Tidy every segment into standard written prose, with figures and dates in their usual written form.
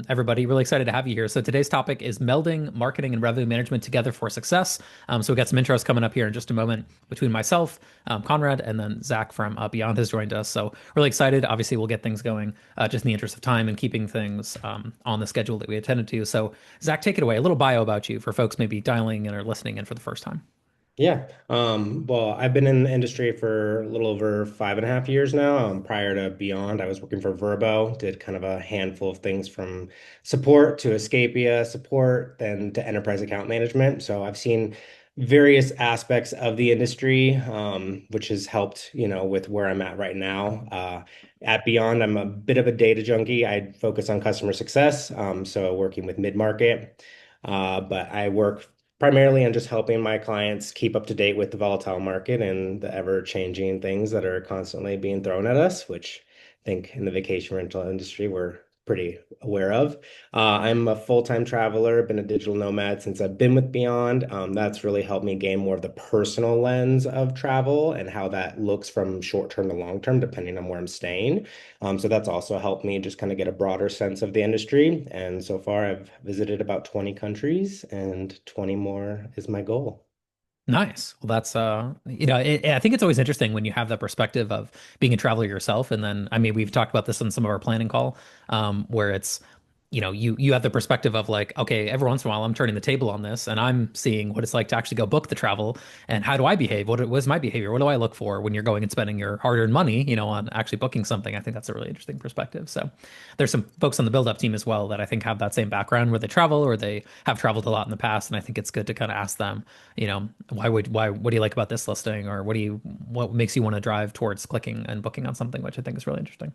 everybody. Really excited to have you here. So today's topic is melding marketing and revenue management together for success. So we got some intros coming up here in just a moment between myself, Conrad, and then Zach from Beyond has joined us. So really excited. Obviously, we'll get things going just in the interest of time and keeping things on the schedule that we intended to. So Zach, take it away. A little bio about you for folks maybe dialing in or listening in for the first time. Yeah. Well, I've been in the industry for a little over 5.5 years now. Prior to Beyond, I was working for Verbo, did kind of a handful of things from support to Escapia support, then to enterprise account management. So I've seen various aspects of the industry, which has helped, with where I'm at right now. At Beyond, I'm a bit of a data junkie. I focus on customer success, so working with mid-market. But I work primarily on just helping my clients keep up to date with the volatile market and the ever-changing things that are constantly being thrown at us, which I think in the vacation rental industry we're pretty aware of. I'm a full-time traveler, been a digital nomad since I've been with Beyond. That's really helped me gain more of the personal lens of travel and how that looks from short term to long term, depending on where I'm staying. So that's also helped me just kind of get a broader sense of the industry. And so far, I've visited about 20 countries, and 20 more is my goal. Nice. Well, that's I think it's always interesting when you have that perspective of being a traveler yourself, and then I mean, we've talked about this on some of our planning call, where it's you have the perspective of like, okay, every once in a while I'm turning the table on this, and I'm seeing what it's like to actually go book the travel, and how do I behave? What is my behavior? What do I look for when you're going and spending your hard-earned money, on actually booking something? I think that's a really interesting perspective. So, there's some folks on the build-up team as well that I think have that same background where they travel or they have traveled a lot in the past, and I think it's good to kind of ask them what do you like about this listing, or what makes you want to drive towards clicking and booking on something, which I think is really interesting.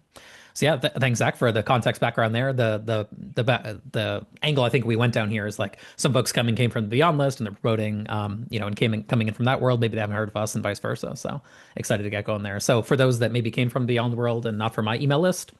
So yeah, thanks Zach for the context background there. The angle I think we went down here is like some folks came from the Beyond list and they're promoting, and coming in from that world. Maybe they haven't heard of us and vice versa. So excited to get going there. So for those that maybe came from Beyond world and not from my email list,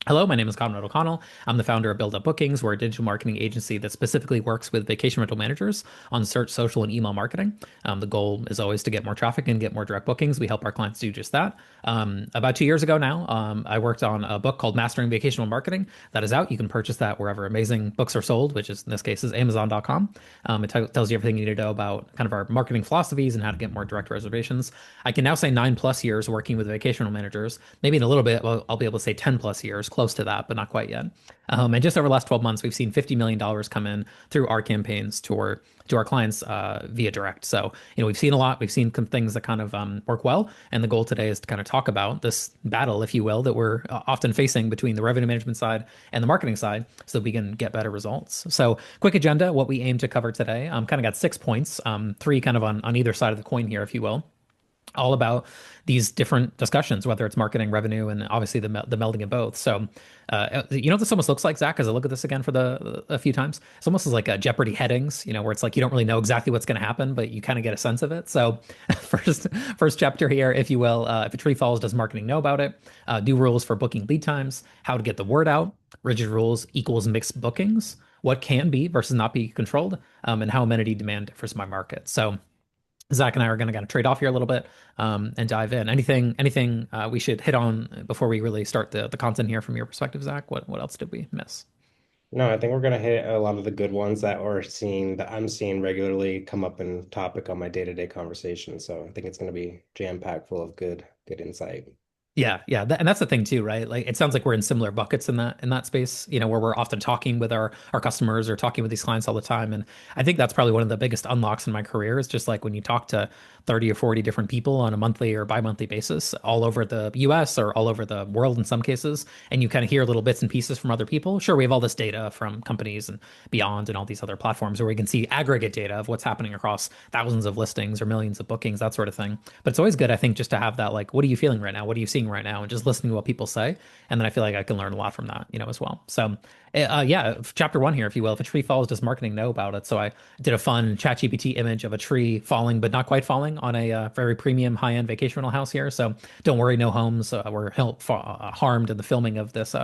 hello, my name is Conrad O'Connell. I'm the founder of BuildUp Bookings. We're a digital marketing agency that specifically works with vacation rental managers on search, social, and email marketing. The goal is always to get more traffic and get more direct bookings. We help our clients do just that. About 2 years ago now, I worked on a book called Mastering Vacational Marketing that is out. You can purchase that wherever amazing books are sold, which is in this case is Amazon.com. It tells you everything you need to know about kind of our marketing philosophies and how to get more direct reservations. I can now say 9+ years working with vacation rental managers. Maybe in a little bit, I'll be able to say 10+ years, close to that, but not quite yet. And just over the last 12 months, we've seen $50 million come in through our campaigns to our clients via direct. So, we've seen a lot. We've seen some things that kind of work well. And the goal today is to kind of talk about this battle, if you will, that we're often facing between the revenue management side and the marketing side so that we can get better results. So, quick agenda, what we aim to cover today. Kind of got 6 points, three kind of on either side of the coin here, if you will, all about these different discussions, whether it's marketing, revenue, and obviously the melding of both. So, what this almost looks like, Zach, as I look at this again for a few times, it's almost as like a Jeopardy headings, where it's like you don't really know exactly what's going to happen, but you kind of get a sense of it. So, first chapter here, if you will, if a tree falls, does marketing know about it? Do rules for booking lead times, how to get the word out, rigid rules equals mixed bookings, what can be versus not be controlled, and how amenity demand differs by market. So, Zach and I are going to kind of trade off here a little bit and dive in. Anything we should hit on before we really start the content here from your perspective, Zach? What else did we miss? No, I think we're gonna hit a lot of the good ones that I'm seeing regularly come up in topic on my day-to-day conversation. So I think it's gonna be jam-packed full of good insight. Yeah, yeah, and that's the thing too, right? Like it sounds like we're in similar buckets in that space, where we're often talking with our customers or talking with these clients all the time. And I think that's probably one of the biggest unlocks in my career is just like when you talk to 30 or 40 different people on a monthly or bi-monthly basis all over the US or all over the world in some cases, and you kind of hear little bits and pieces from other people. Sure, we have all this data from companies and Beyond and all these other platforms where we can see aggregate data of what's happening across thousands of listings or millions of bookings, that sort of thing. But it's always good, I think, just to have that like, what are you feeling right now? What are you seeing right now? And just listening to what people say. And then I feel like I can learn a lot from that, as well. So, yeah, chapter one here, if you will, if a tree falls, does marketing know about it? So I did a fun ChatGPT image of a tree falling, but not quite falling on a very premium high-end vacation rental house here. So don't worry, no homes were harmed in the filming of this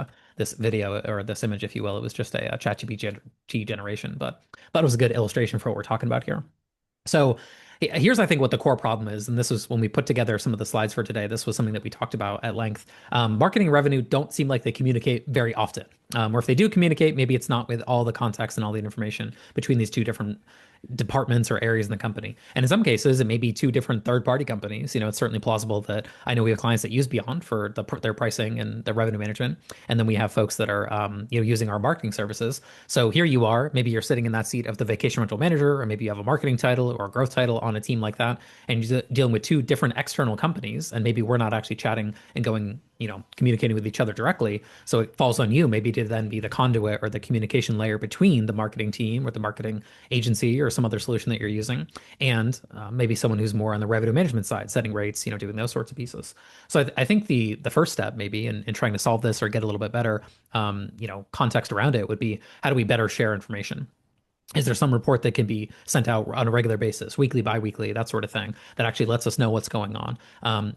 video or this image, if you will. It was just a ChatGPT generation, but thought it was a good illustration for what we're talking about here. So Here's, I think, what the core problem is, and this was when we put together some of the slides for today. This was something that we talked about at length. Marketing and revenue don't seem like they communicate very often, or if they do communicate, maybe it's not with all the context and all the information between these two different departments or areas in the company. And in some cases, it may be two different third-party companies. It's certainly plausible that I know we have clients that use Beyond for their pricing and their revenue management, and then we have folks that are using our marketing services. So here you are, maybe you're sitting in that seat of the vacation rental manager, or maybe you have a marketing title or a growth title on a team like that, and you're dealing with two different external companies, and maybe we're not actually chatting and going, communicating with each other directly. So it falls on you maybe to then be the conduit or the communication layer between the marketing team or the marketing agency or some other solution that you're using, and maybe someone who's more on the revenue management side, setting rates, doing those sorts of pieces. So I think the first step maybe in trying to solve this or get a little bit better, context around it would be, how do we better share information? Is there some report that can be sent out on a regular basis, weekly, biweekly, that sort of thing, that actually lets us know what's going on?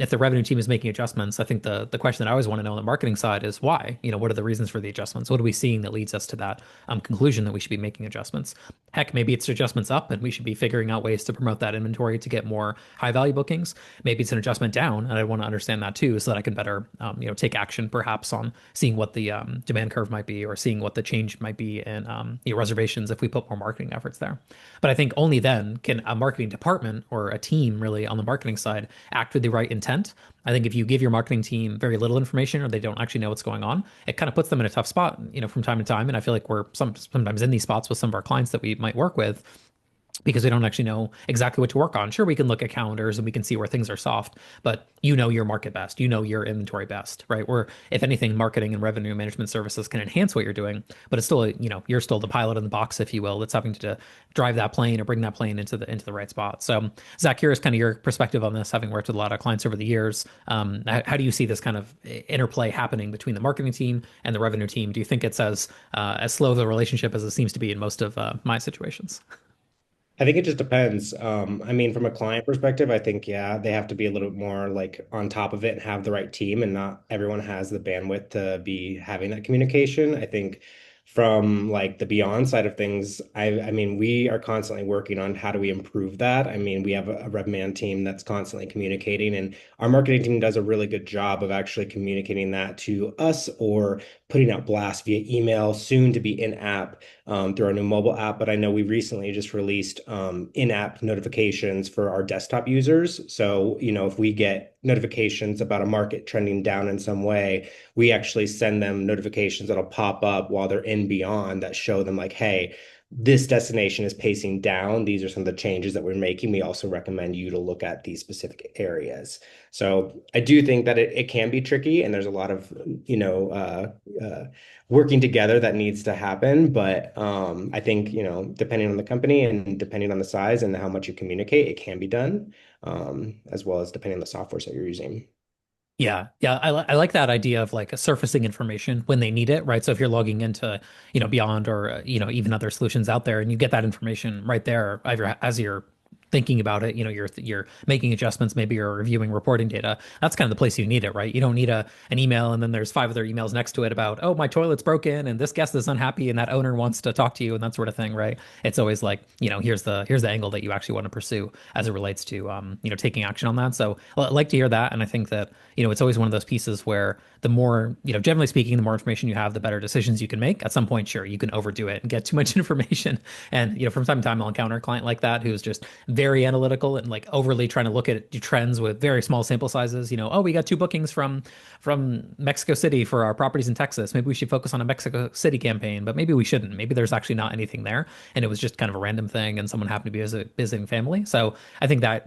If the revenue team is making adjustments, I think the question that I always want to know on the marketing side is why? What are the reasons for the adjustments? What are we seeing that leads us to that conclusion that we should be making adjustments? Heck, maybe it's adjustments up, and we should be figuring out ways to promote that inventory to get more high value bookings. Maybe it's an adjustment down, and I want to understand that too, so that I can better, take action perhaps on seeing what the demand curve might be, or seeing what the change might be in reservations if we put more marketing efforts there. But I think only then can a marketing department or a team really on the marketing side act with the right intent. I think if you give your marketing team very little information, or they don't actually know what's going on, it kind of puts them in a tough spot, from time to time. And I feel like we're sometimes in these spots with some of our clients that we might work with, because we don't actually know exactly what to work on. Sure, we can look at calendars and we can see where things are soft, but your market best, your inventory best, right? Where if anything, marketing and revenue management services can enhance what you're doing, but it's still, you're still the pilot in the box, if you will, that's having to drive that plane or bring that plane into the right spot. So Zach, curious kind of your perspective on this, having worked with a lot of clients over the years. How do you see this kind of interplay happening between the marketing team and the revenue team? Do you think it's as slow of a relationship as it seems to be in most of my situations? I think it just depends. I mean, from a client perspective, I think, yeah, they have to be a little bit more like on top of it and have the right team, and not everyone has the bandwidth to be having that communication. I think from like the beyond side of things, I mean, we are constantly working on how do we improve that. I mean, we have a RevMan team that's constantly communicating, and our marketing team does a really good job of actually communicating that to us, or putting out blasts via email, soon to be in-app through our new mobile app. But I know we recently just released in-app notifications for our desktop users. So, if we get notifications about a market trending down in some way, we actually send them notifications that'll pop up while they're in Beyond that show them like, hey, this destination is pacing down. These are some of the changes that we're making. We also recommend you to look at these specific areas. So I do think that it can be tricky, and there's a lot of, working together that needs to happen. But I think, depending on the company and depending on the size and how much you communicate, it can be done, as well as depending on the softwares that you're using. Yeah, yeah, I like that idea of like surfacing information when they need it, right? So if you're logging into, Beyond, or even other solutions out there, and you get that information right there as you're thinking about it, you're making adjustments, maybe you're reviewing reporting data. That's kind of the place you need it, right? You don't need an email and then there's five other emails next to it about, oh, my toilet's broken and this guest is unhappy and that owner wants to talk to you and that sort of thing, right? It's always like, here's the angle that you actually want to pursue as it relates to taking action on that. So I like to hear that, and I think that it's always one of those pieces where the more, generally speaking, the more information you have, the better decisions you can make. At some point, sure, you can overdo it and get too much information. And, from time to time, I'll encounter a client like that who's just very analytical and like overly trying to look at trends with very small sample sizes. Oh, we got two bookings from Mexico City for our properties in Texas. Maybe we should focus on a Mexico City campaign, but maybe we shouldn't. Maybe there's actually not anything there, and it was just kind of a random thing, and someone happened to be visiting family. So I think that,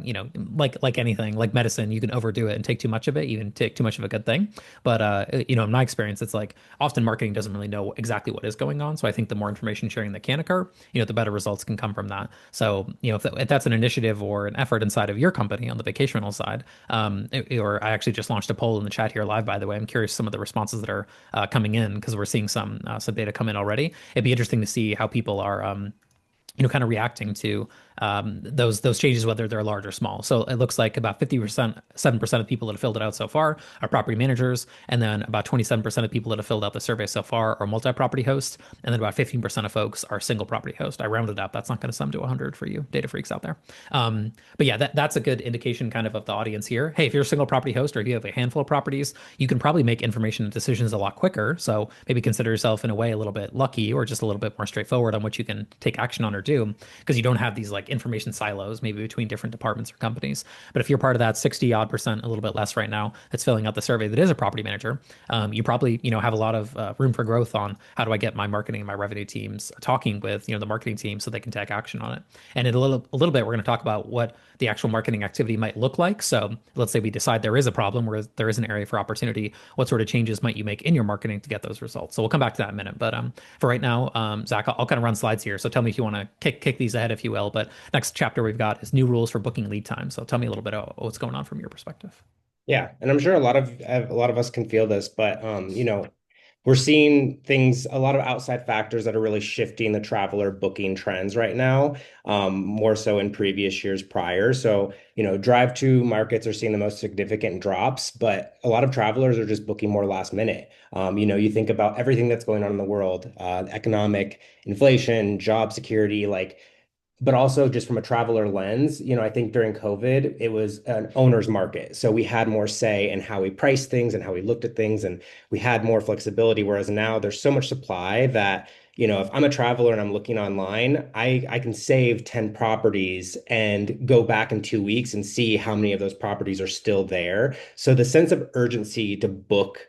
like anything, like medicine, you can overdo it and take too much of it, even take too much of a good thing. But in my experience, it's like often marketing doesn't really know exactly what is going on. So I think the more information sharing that can occur, the better results can come from that. So, if that's an initiative or an effort inside of your company on the vacation rental side, or I actually just launched a poll in the chat here live, by the way. I'm curious some of the responses that are coming in, because we're seeing some data come in already. It'd be interesting to see how people are kind of reacting to those changes, whether they're large or small. So it looks like about 50%, 7% of people that have filled it out so far are property managers, and then about 27% of people that have filled out the survey so far are multi-property hosts, and then about 15% of folks are single property host. I rounded up. That's not going to sum to 100 for you data freaks out there. But yeah, that's a good indication kind of the audience here. Hey, if you're a single property host or if you have a handful of properties, you can probably make information decisions a lot quicker. So maybe consider yourself in a way a little bit lucky or just a little bit more straightforward on what you can take action on or do because you don't have these like information silos maybe between different departments or companies. But if you're part of that 60 odd percent, a little bit less right now, that's filling out the survey that is a property manager, you probably, have a lot of room for growth on how do I get my marketing and my revenue teams talking with, the marketing team so they can take action on it. And in a little bit, we're going to talk about what the actual marketing activity might look like. So let's say we decide there is a problem where there is an area for opportunity. What sort of changes might you make in your marketing to get those results? So we'll come back to that in a minute. But for right now, Zach, I'll kind of run slides here. So tell me if you want to kick these ahead, if you will. But next chapter we've got is new rules for booking lead time. So tell me a little bit about what's going on from your perspective. Yeah, and I'm sure a lot of us can feel this, but we're seeing things, a lot of outside factors that are really shifting the traveler booking trends right now, more so in previous years prior. So, drive to markets are seeing the most significant drops, but a lot of travelers are just booking more last minute. You think about everything that's going on in the world, economic inflation, job security, but also just from a traveler lens, I think during COVID, it was an owner's market. So we had more say in how we priced things and how we looked at things, and we had more flexibility. Whereas now there's so much supply that, if I'm a traveler and I'm looking online, I can save 10 properties and go back in 2 weeks and see how many of those properties are still there. So the sense of urgency to book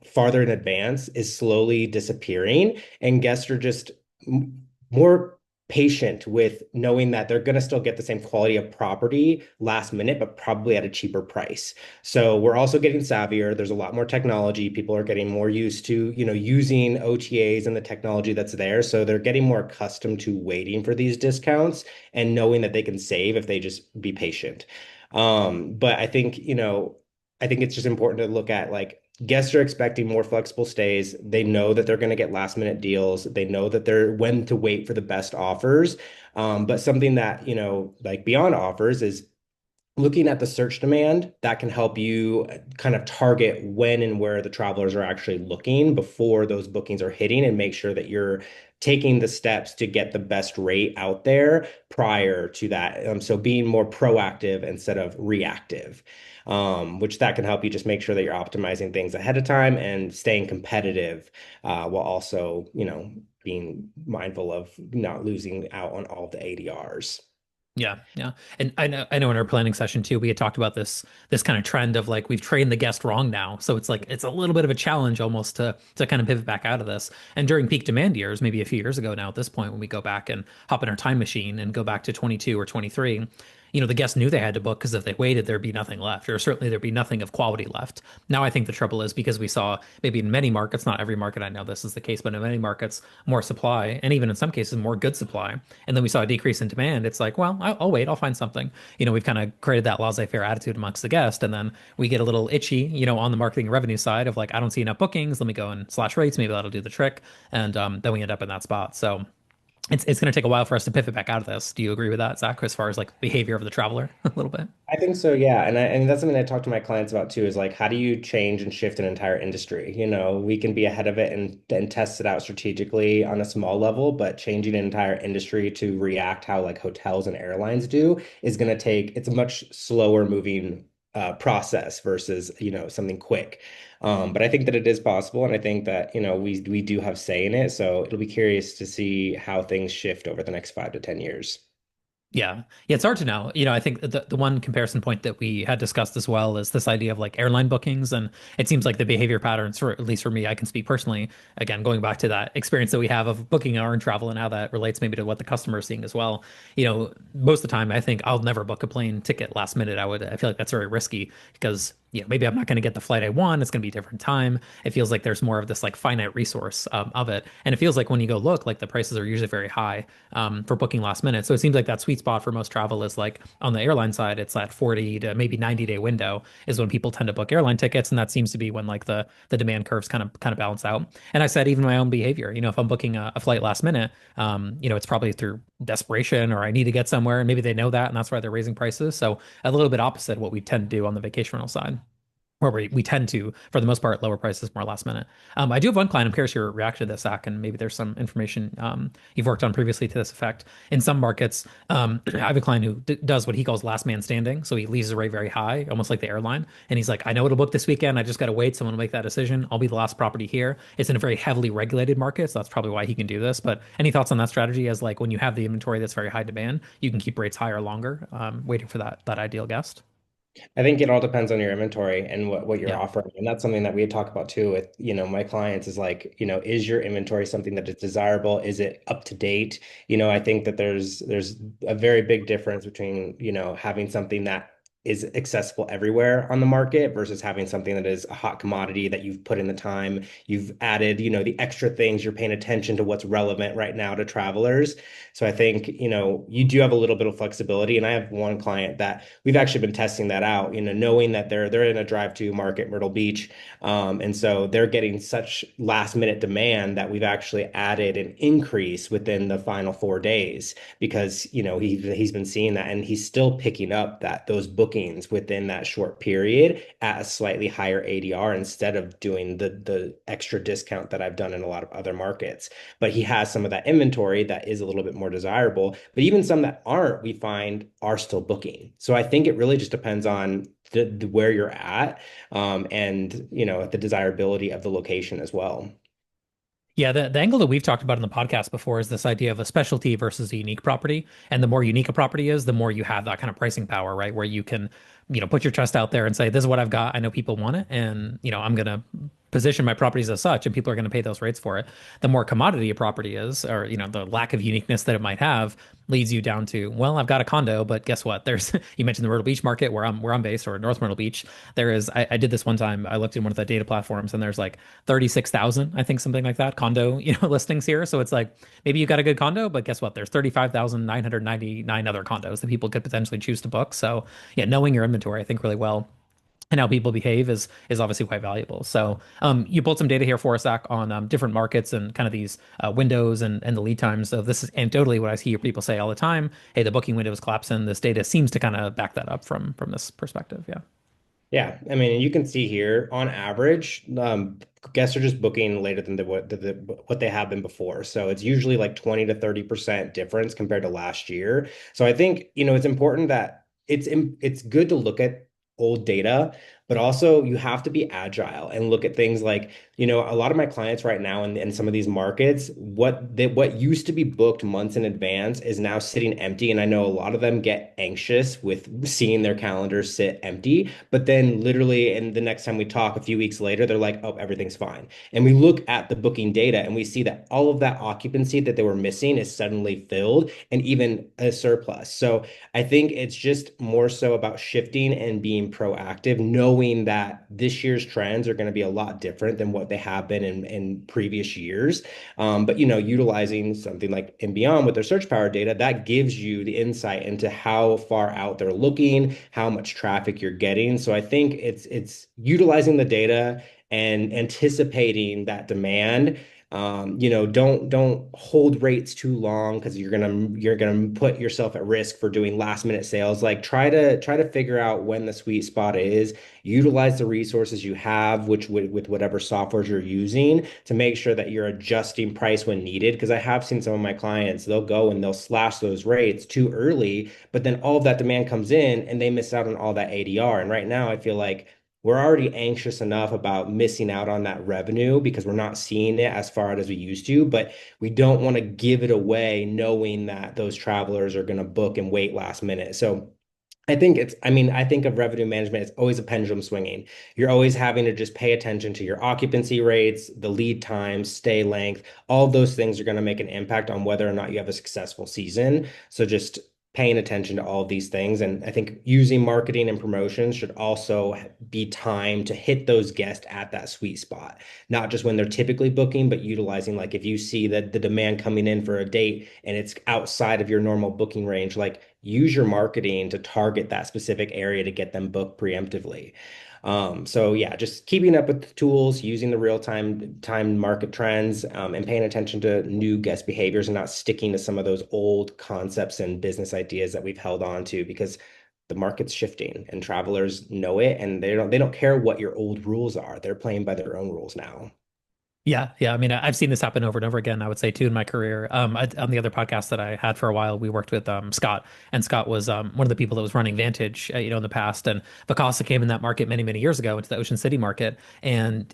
farther in advance is slowly disappearing, and guests are just more patient with knowing that they're going to still get the same quality of property last minute, but probably at a cheaper price. So we're also getting savvier. There's a lot more technology. People are getting more used to, using OTAs and the technology that's there. So they're getting more accustomed to waiting for these discounts and knowing that they can save if they just be patient. But I think it's just important to look at like guests are expecting more flexible stays. They know that they're going to get last minute deals. They know that they're when to wait for the best offers. But something that, like beyond offers is looking at the search demand that can help you kind of target when and where the travelers are actually looking before those bookings are hitting and make sure that you're taking the steps to get the best rate out there prior to that. So being more proactive instead of reactive, which that can help you just make sure that you're optimizing things ahead of time and staying competitive, while also, being mindful of not losing out on all the ADRs. Yeah, yeah. And I know in our planning session too, we had talked about this kind of trend of like we've trained the guest wrong now. So it's like it's a little bit of a challenge almost to kind of pivot back out of this. And during peak demand years, maybe a few years ago now at this point, when we go back and hop in our time machine and go back to 22 or 23, the guests knew they had to book because if they waited, there'd be nothing left, or certainly there'd be nothing of quality left. Now I think the trouble is because we saw maybe in many markets, not every market I know this is the case, but in many markets, more supply, and even in some cases, more good supply. And then we saw a decrease in demand. It's like, well, I'll wait, I'll find something. We've kind of created that laissez-faire attitude amongst the guest, and then we get a little itchy, on the marketing revenue side of like, I don't see enough bookings. Let me go and slash rates. Maybe that'll do the trick, and then we end up in that spot. So it's going to take a while for us to pivot back out of this. Do you agree with that, Zach, as far as like behavior of the traveler a little bit? I think so, yeah. And that's something I talk to my clients about too, is like how do you change and shift an entire industry? We can be ahead of it and test it out strategically on a small level, but changing an entire industry to react how like hotels and airlines do is going to it's a much slower moving process versus, something quick. But I think that it is possible, and I think that, we do have say in it. So it'll be curious to see how things shift over the next 5 to 10 years. Yeah. Yeah, it's hard to know. I think the one comparison point that we had discussed as well is this idea of like airline bookings. And it seems like the behavior patterns, for at least for me, I can speak personally, again, going back to that experience that we have of booking our own travel and how that relates maybe to what the customer is seeing as well. Most of the time, I think I'll never book a plane ticket last minute. I feel like that's very risky because maybe I'm not going to get the flight I want. It's going to be a different time. It feels like there's more of this like finite resource of it. And it feels like when you go look, like the prices are usually very high for booking last minute. So it seems like that sweet spot for most travel is like on the airline side, it's that 40 to maybe 90-day window is when people tend to book airline tickets. And that seems to be when like the demand curves kind of balance out. And I said, even my own behavior, if I'm booking a flight last minute, it's probably through desperation or I need to get somewhere. And maybe they know that. And that's why they're raising prices. So a little bit opposite what we tend to do on the vacation rental side where we tend to, for the most part, lower prices more last minute. I do have one client. I'm curious your reaction to this, Zach, and maybe there's some information you've worked on previously to this effect. In some markets, I have a client who does what he calls last man standing. So he leaves the rate very high, almost like the airline. And he's like, I know it'll book this weekend. I just got to wait. Someone will make that decision. I'll be the last property here. It's in a very heavily regulated market. So that's probably why he can do this. But any thoughts on that strategy as like when you have the inventory that's very high demand, you can keep rates higher longer, waiting for that ideal guest? I think it all depends on your inventory and what you're Yeah. offering. And that's something that we talk about too with, my clients is like, is your inventory something that is desirable? Is it up to date? I think that there's a very big difference between, having something that is accessible everywhere on the market versus having something that is a hot commodity that you've put in the time, you've added, the extra things, you're paying attention to what's relevant right now to travelers. So I think, you do have a little bit of flexibility. And I have one client that we've actually been testing that out, knowing that they're in a drive-to market, Myrtle Beach. And so they're getting such last minute demand that we've actually added an increase within the final 4 days because, he's been seeing that and he's still picking up those bookings within that short period at a slightly higher ADR instead of doing the extra discount that I've done in a lot of other markets. But he has some of that inventory that is a little bit more desirable. But even some that aren't, we find are still booking. So I think it really just depends on where you're at, and the desirability of the location as well. Yeah, the angle that we've talked about in the podcast before is this idea of a specialty versus a unique property. And the more unique a property is, the more you have that kind of pricing power, right? Where you can, put your chest out there and say, this is what I've got. I know people want it. And, I'm going to position my properties as such, and people are going to pay those rates for it. The more commodity a property is, or, the lack of uniqueness that it might have leads you down to, well, I've got a condo, but guess what? There's, you mentioned the Myrtle Beach market where I'm based, or North Myrtle Beach. There is, I did this one time. I looked in one of the data platforms and there's like 36,000, I think something like that, condo, listings here. So it's like maybe you got a good condo, but guess what? There's 35,999 other condos that people could potentially choose to book. So yeah, knowing your inventory, I think really well and how people behave is obviously quite valuable. So you pulled some data here for us, Zach, on different markets and kind of these windows and the lead times. So this is anecdotally what I hear people say all the time. Hey, the booking window is collapsing. This data seems to kind of back that up from this perspective. Yeah. Yeah, I mean, you can see here on average, guests are just booking later than what they have been before. So it's usually like 20 to 30% difference compared to last year. So I think, it's important that it's good to look at old data, but also you have to be agile and look at things like, a lot of my clients right now in some of these markets, what used to be booked months in advance is now sitting empty. And I know a lot of them get anxious with seeing their calendars sit empty, but then literally, and the next time we talk a few weeks later, they're like, oh, everything's fine. And we look at the booking data and we see that all of that occupancy that they were missing is suddenly filled and even a surplus. So I think it's just more so about shifting and being proactive, knowing that this year's trends are going to be a lot different than what they have been in previous years. But utilizing something like and beyond with their search power data, that gives you the insight into how far out they're looking, how much traffic you're getting. So I think it's utilizing the data and anticipating that demand. Don't hold rates too long because you're gonna put yourself at risk for doing last minute sales. Like try to figure out when the sweet spot is. Utilize the resources you have, which with whatever softwares you're using, to make sure that you're adjusting price when needed. Because I have seen some of my clients, they'll go and they'll slash those rates too early, but then all of that demand comes in and they miss out on all that ADR. And right now, I feel like we're already anxious enough about missing out on that revenue because we're not seeing it as far out as we used to, but we don't want to give it away knowing that those travelers are going to book and wait last minute. So I think of revenue management as always a pendulum swinging. You're always having to just pay attention to your occupancy rates, the lead times, stay length. All of those things are going to make an impact on whether or not you have a successful season. So just paying attention to all of these things. And I think using marketing and promotions should also be timed to hit those guests at that sweet spot, not just when they're typically booking, but utilizing, like, if you see that the demand coming in for a date and it's outside of your normal booking range, like, use your marketing to target that specific area to get them booked preemptively. So yeah, just keeping up with the tools, using the real time market trends, and paying attention to new guest behaviors and not sticking to some of those old concepts and business ideas that we've held on to, because the market's shifting and travelers know it, and they don't care what your old rules are. They're playing by their own rules now. Yeah, yeah. I mean, I've seen this happen over and over again, I would say too in my career. On the other podcast that I had for a while, we worked with Scott, and Scott was one of the people that was running Vantage, in the past. And Vacasa came in that market many, many years ago into the Ocean City market. And,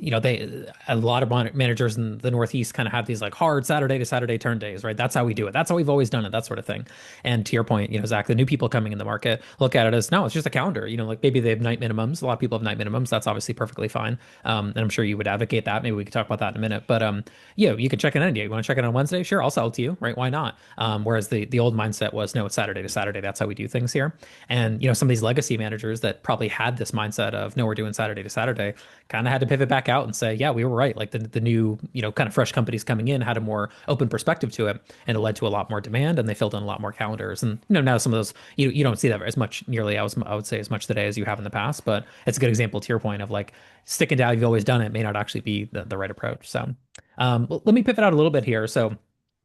a lot of managers in the Northeast kind of have these like hard Saturday to Saturday turn days, right? That's how we do it. That's how we've always done it, that sort of thing. And to your point, Zach, the new people coming in the market look at it as, no, it's just a calendar. Like maybe they have night minimums. A lot of people have night minimums. That's obviously perfectly fine. And I'm sure you would advocate that. Maybe we could talk about that in a minute. But you could check it any day. You want to check it on Wednesday? Sure, I'll sell it to you, right? Why not? Whereas the old mindset was, no, it's Saturday to Saturday. That's how we do things here. And some of these legacy managers that probably had this mindset of, no, we're doing Saturday to Saturday, kind of had to pivot back out and say, yeah, we were right. Like the new, kind of fresh companies coming in had a more open perspective to it, and it led to a lot more demand, and they filled in a lot more calendars. And now some of those you don't see that as much nearly, I would say, as much today as you have in the past. But it's a good example to your point of like sticking to how you've always done it may not actually be the right approach. So let me pivot out a little bit here. So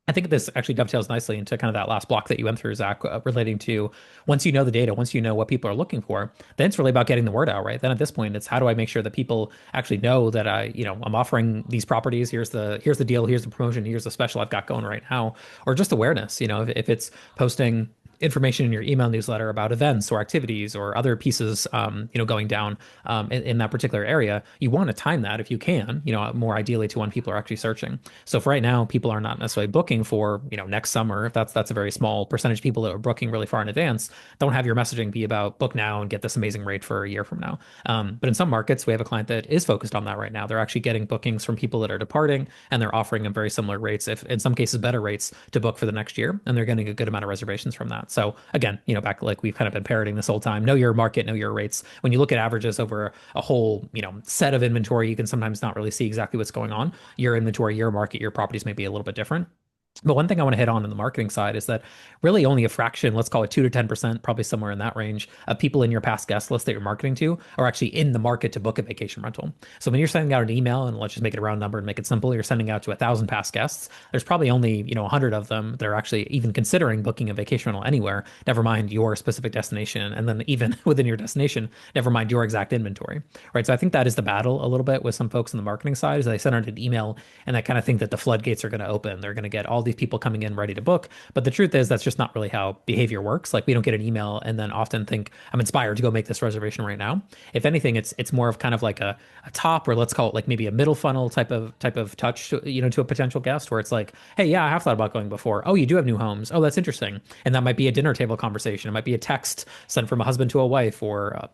I think this actually dovetails nicely into kind of that last block that you went through, Zach, relating to once you know the data, once you know what people are looking for, then it's really about getting the word out, right? Then at this point, it's how do I make sure that people actually know that I'm offering these properties. Here's the deal, here's the promotion, here's the special I've got going right now, or just awareness. If it's posting information in your email newsletter about events or activities or other pieces, going down in that particular area, you want to time that if you can, more ideally to when people are actually searching. So for right now, people are not necessarily booking for, next summer. If that's a very small percentage of people that are booking really far in advance, don't have your messaging be about book now and get this amazing rate for a year from now. But in some markets, we have a client that is focused on that right now. They're actually getting bookings from people that are departing, and they're offering them very similar rates, if in some cases better rates, to book for the next year, and they're getting a good amount of reservations from that. So again, back like we've kind of been parroting this whole time, know your market, know your rates. When you look at averages over a whole, set of inventory, you can sometimes not really see exactly what's going on. Your inventory, your market, your properties may be a little bit different. But one thing I want to hit on the marketing side is that really only a fraction, let's call it 2 to 10%, probably somewhere in that range, of people in your past guest list that you're marketing to are actually in the market to book a vacation rental. So when you're sending out an email, and let's just make it a round number and make it simple, you're sending out to 1,000 past guests, there's probably only, 100 of them that are actually even considering booking a vacation rental anywhere, never mind your specific destination. And then even within your destination, never mind your exact inventory, right? So I think that is the battle a little bit with some folks on the marketing side, is they send out an email and they kind of think that the floodgates are going to open. They're going to get all these people coming in ready to book. But the truth is that's just not really how behavior works. Like we don't get an email and then often think, I'm inspired to go make this reservation right now. If anything, it's more of kind of like a top, or let's call it like maybe a middle funnel type of touch to, to a potential guest, where it's like, hey, yeah, I have thought about going before. Oh, you do have new homes. Oh, that's interesting. And that might be a dinner table conversation. It might be a text sent from a husband to a wife, or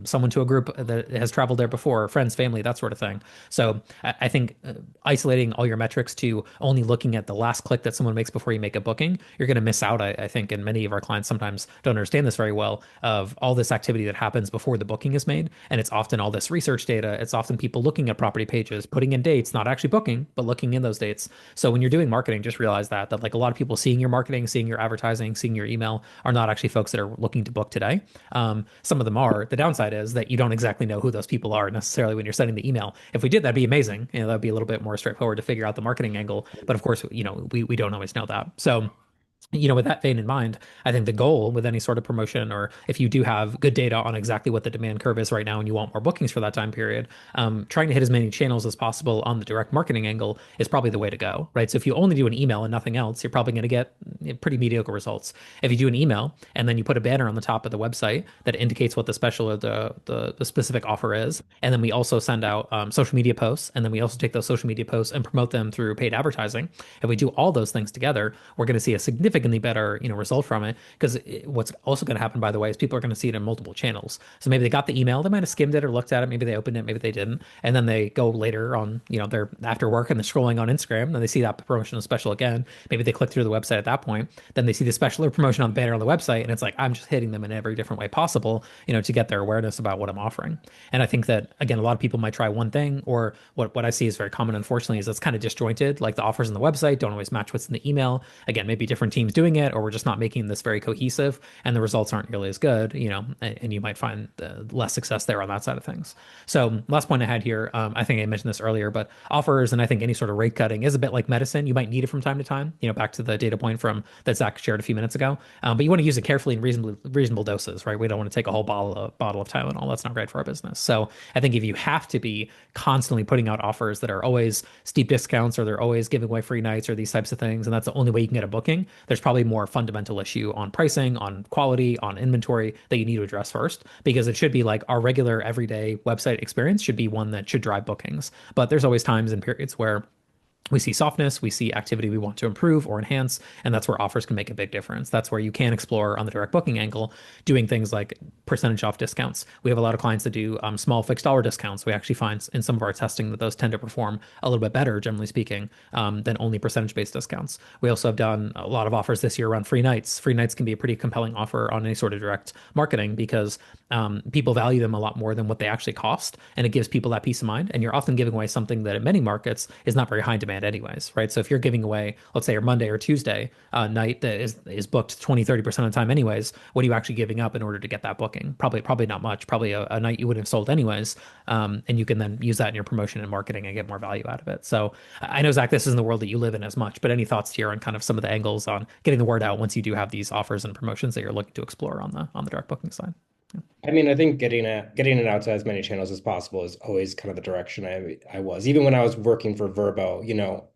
someone to a group that has traveled there before, friends, family, that sort of thing. So I think isolating all your metrics to only looking at the last click that someone makes before you make a booking, you're going to miss out, I think, and many of our clients sometimes don't understand this very well, of all this activity that happens before the booking is made. And it's often all this research data. It's often people looking at property pages, putting in dates, not actually booking, but looking in those dates. So when you're doing marketing, just realize that like a lot of people seeing your marketing, seeing your advertising, seeing your email are not actually folks that are looking to book today. Some of them are. The downside is that you don't exactly know who those people are necessarily when you're sending the email. If we did, that'd be amazing. That'd be a little bit more straightforward to figure out the marketing angle. But of course, we don't always know that. So with that vein in mind, I think the goal with any sort of promotion, or if you do have good data on exactly what the demand curve is right now and you want more bookings for that time period, trying to hit as many channels as possible on the direct marketing angle is probably the way to go, right? So if you only do an email and nothing else, you're probably going to get pretty mediocre results. If you do an email and then you put a banner on the top of the website that indicates what the special or the specific offer is, and then we also send out social media posts, and then we also take those social media posts and promote them through paid advertising. If we do all those things together, we're going to see a significant significantly better, result from it. Because what's also going to happen, by the way, is people are going to see it in multiple channels. So maybe they got the email, they might have skimmed it or looked at it, maybe they opened it, maybe they didn't, and then they go later on, they're after work and they're scrolling on Instagram, then they see that promotional special again. Maybe they click through the website at that point, then they see the special or promotion on the banner on the website, and it's like I'm just hitting them in every different way possible, to get their awareness about what I'm offering. And I think that again, a lot of people might try one thing, or what I see is very common, unfortunately, is it's kind of disjointed. Like the offers on the website don't always match what's in the email. Again, maybe different teams doing it, or we're just not making this very cohesive, and the results aren't really as good, and you might find less success there on that side of things. So last point I had here, I think I mentioned this earlier, but offers and I think any sort of rate cutting is a bit like medicine. You might need it from time to time, back to the data point from that Zach shared a few minutes ago. But you want to use it carefully in reasonable doses, right? We don't want to take a whole bottle of Tylenol. That's not great for our business. So I think if you have to be constantly putting out offers that are always steep discounts, or they're always giving away free nights or these types of things, and that's the only way you can get a booking, there's probably more fundamental issue on pricing, on quality, on inventory that you need to address first, because it should be like our regular everyday website experience should be one that should drive bookings. But there's always times and periods where we see softness, we see activity we want to improve or enhance, and that's where offers can make a big difference. That's where you can explore on the direct booking angle, doing things like percentage off discounts. We have a lot of clients that do small fixed dollar discounts. We actually find in some of our testing that those tend to perform a little bit better, generally speaking, than only percentage-based discounts. We also have done a lot of offers this year around free nights. Free nights can be a pretty compelling offer on any sort of direct marketing, because people value them a lot more than what they actually cost, and it gives people that peace of mind. And you're often giving away something that in many markets is not very high demand anyways, right? So if you're giving away, let's say your Monday or Tuesday night that is booked 20-30% of the time anyways, what are you actually giving up in order to get that booking? Probably not much. Probably a night you would have sold anyways. And you can then use that in your promotion and marketing and get more value out of it. So I know, Zach, this isn't the world that you live in as much, but any thoughts here on kind of some of the angles on getting the word out once you do have these offers and promotions that you're looking to explore on the direct booking side? I mean, I think getting it out to as many channels as possible is always kind of the direction I was. Even when I was working for Verbo,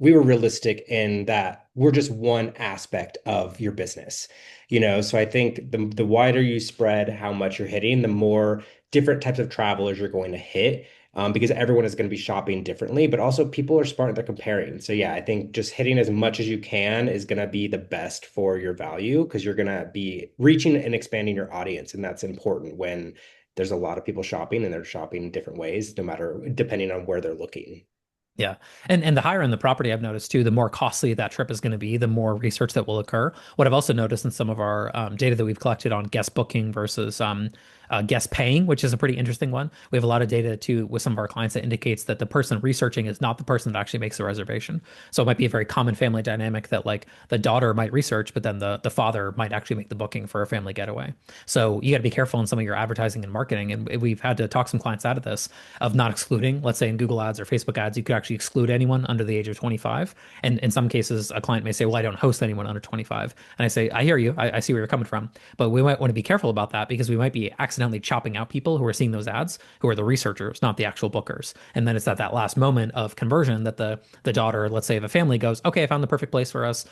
we were realistic in that we're just one aspect of your business. So I think the wider you spread how much you're hitting, the more different types of travelers you're going to hit. Because everyone is going to be shopping differently, but also people are smart, they're comparing. So yeah, I think just hitting as much as you can is going to be the best for your value, because you're going to be reaching and expanding your audience. And that's important when there's a lot of people shopping and they're shopping different ways, depending on where they're looking. Yeah. And the higher end the property, I've noticed too, the more costly that trip is going to be, the more research that will occur. What I've also noticed in some of our data that we've collected on guest booking versus guest paying, which is a pretty interesting one. We have a lot of data too with some of our clients that indicates that the person researching is not the person that actually makes the reservation. So it might be a very common family dynamic that like the daughter might research, but then the father might actually make the booking for a family getaway. So you got to be careful in some of your advertising and marketing. And we've had to talk some clients out of this, of not excluding, let's say in Google ads or Facebook ads, you could actually exclude anyone under the age of 25. And in some cases, a client may say, well, I don't host anyone under 25. And I say, I hear you. I see where you're coming from. But we might want to be careful about that, because we might be accidentally chopping out people who are seeing those ads, who are the researchers, not the actual bookers. And then it's at that last moment of conversion that the daughter, let's say, of a family goes, okay, I found the perfect place for us.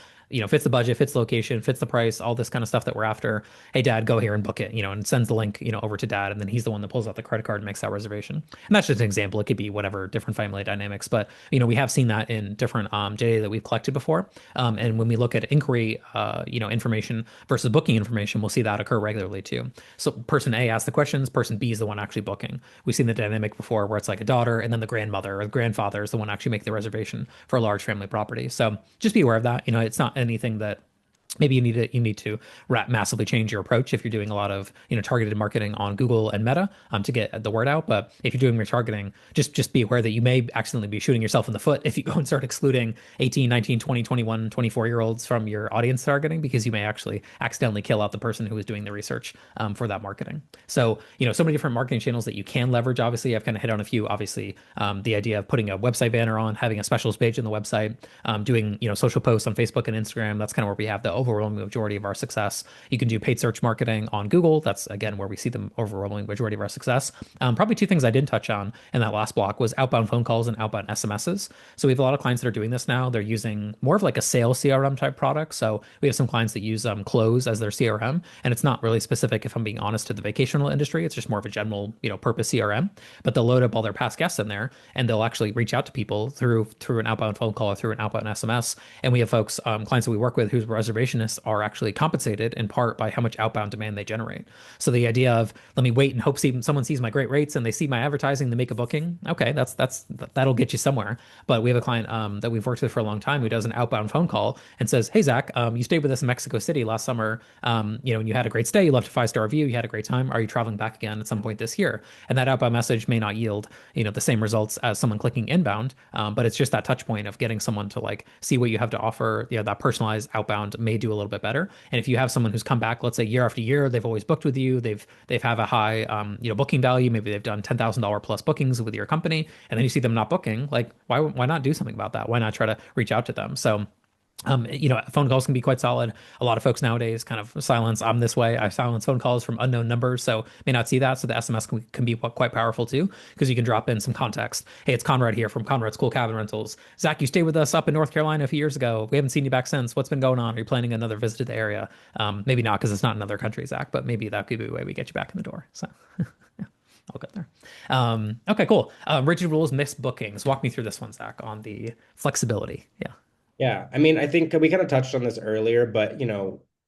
Fits the budget, fits the location, fits the price, all this kind of stuff that we're after. Hey, dad, go here and book it, and sends the link, over to dad. And then he's the one that pulls out the credit card and makes that reservation. And that's just an example. It could be whatever, different family dynamics. But, we have seen that in different data that we've collected before. And when we look at inquiry, information versus booking information, we'll see that occur regularly too. So person A asks the questions, person B is the one actually booking. We've seen the dynamic before where it's like a daughter and then the grandmother or the grandfather is the one actually making the reservation for a large family property. So just be aware of that. It's not anything that maybe you need to massively change your approach if you're doing a lot of targeted marketing on Google and Meta to get the word out. But if you're doing retargeting, just be aware that you may accidentally be shooting yourself in the foot if you go and start excluding 18, 19, 20, 21, 24-year-olds from your audience targeting, because you may actually accidentally kill out the person who is doing the research for that marketing. So so many different marketing channels that you can leverage. Obviously, I've kind of hit on a few. Obviously, the idea of putting a website banner on, having a specials page on the website, doing social posts on Facebook and Instagram. That's kind of where we have the overwhelming majority of our success. You can do paid search marketing on Google. That's again where we see the overwhelming majority of our success. Probably two things I didn't touch on in that last block was outbound phone calls and outbound SMSs. So we have a lot of clients that are doing this now. They're using more of like a sales CRM type product. So we have some clients that use Close as their CRM, and it's not really specific, if I'm being honest, to the vacational industry. It's just more of a general purpose CRM. But they'll load up all their past guests in there, and they'll actually reach out to people through an outbound phone call or through an outbound SMS. And we have folks, clients that we work with whose reservation cancellationists are actually compensated in part by how much outbound demand they generate. So the idea of let me wait and hope someone sees my great rates and they see my advertising, they make a booking. Okay, that'll get you somewhere. But we have a client that we've worked with for a long time who does an outbound phone call and says, "Hey Zach, you stayed with us in Mexico City last summer. And you had a great stay. You left a 5-star review. You had a great time. Are you traveling back again at some point this year?" And that outbound message may not yield the same results as someone clicking inbound, but it's just that touch point of getting someone to like see what you have to offer. That personalized outbound may do a little bit better. And if you have someone who's come back, let's say year after year, they've always booked with you, they've have a high booking value, maybe they've done $10,000 plus bookings with your company, and then you see them not booking, like why not do something about that? Why not try to reach out to them? So phone calls can be quite solid. A lot of folks nowadays kind of silence. I'm this way. I silence phone calls from unknown numbers, so may not see that. So the SMS can be quite powerful too, because you can drop in some context. Hey, it's Conrad here from Conrad's Cool Cabin Rentals. Zach, you stayed with us up in North Carolina a few years ago. We haven't seen you back since. What's been going on? Are you planning another visit to the area? Maybe not, because it's not another country, Zach, but maybe that could be a way we get you back in the door. So I'll get there. Okay, cool. Rigid rules, missed bookings. Walk me through this one, Zach, on the flexibility. Yeah. Yeah, I mean, I think we kind of touched on this earlier, but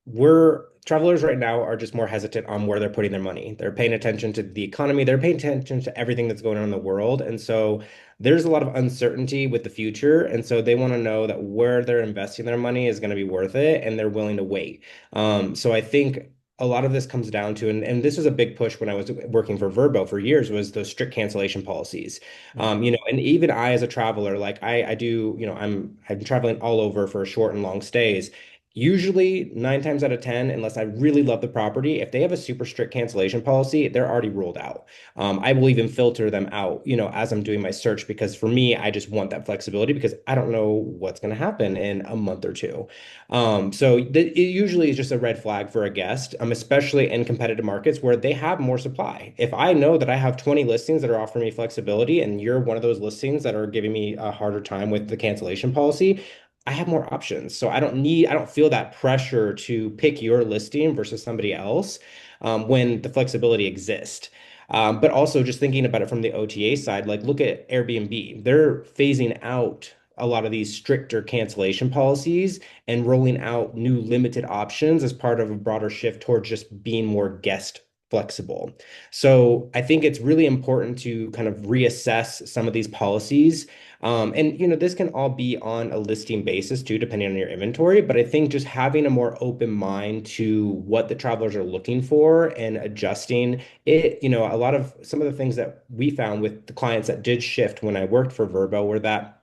we're travelers right now are just more hesitant on where they're putting their money. They're paying attention to the economy, they're paying attention to everything that's going on in the world. And so there's a lot of uncertainty with the future. And so they want to know that where they're investing their money is going to be worth it and they're willing to wait. So I think a lot of this comes down to, and this was a big push when I was working for Verbo for years, was those strict cancellation policies. And even I as a traveler, like I do, I'm traveling all over for short and long stays. Usually 9 times out of 10, unless I really love the property, if they have a super strict cancellation policy, they're already ruled out. I will even filter them out, as I'm doing my search, because for me, I just want that flexibility because I don't know what's going to happen in a month or two. It usually is just a red flag for a guest, especially in competitive markets where they have more supply. If I know that I have 20 listings that are offering me flexibility and you're one of those listings that are giving me a harder time with the cancellation policy, I have more options. So I don't feel that pressure to pick your listing versus somebody else when the flexibility exists. But also just thinking about it from the OTA side, like look at Airbnb. They're phasing out a lot of these stricter cancellation policies and rolling out new limited options as part of a broader shift towards just being more guest flexible. So I think it's really important to kind of reassess some of these policies. This can all be on a listing basis too, depending on your inventory. But I think just having a more open mind to what the travelers are looking for and adjusting it, a lot of some of the things that we found with the clients that did shift when I worked for Verbo were that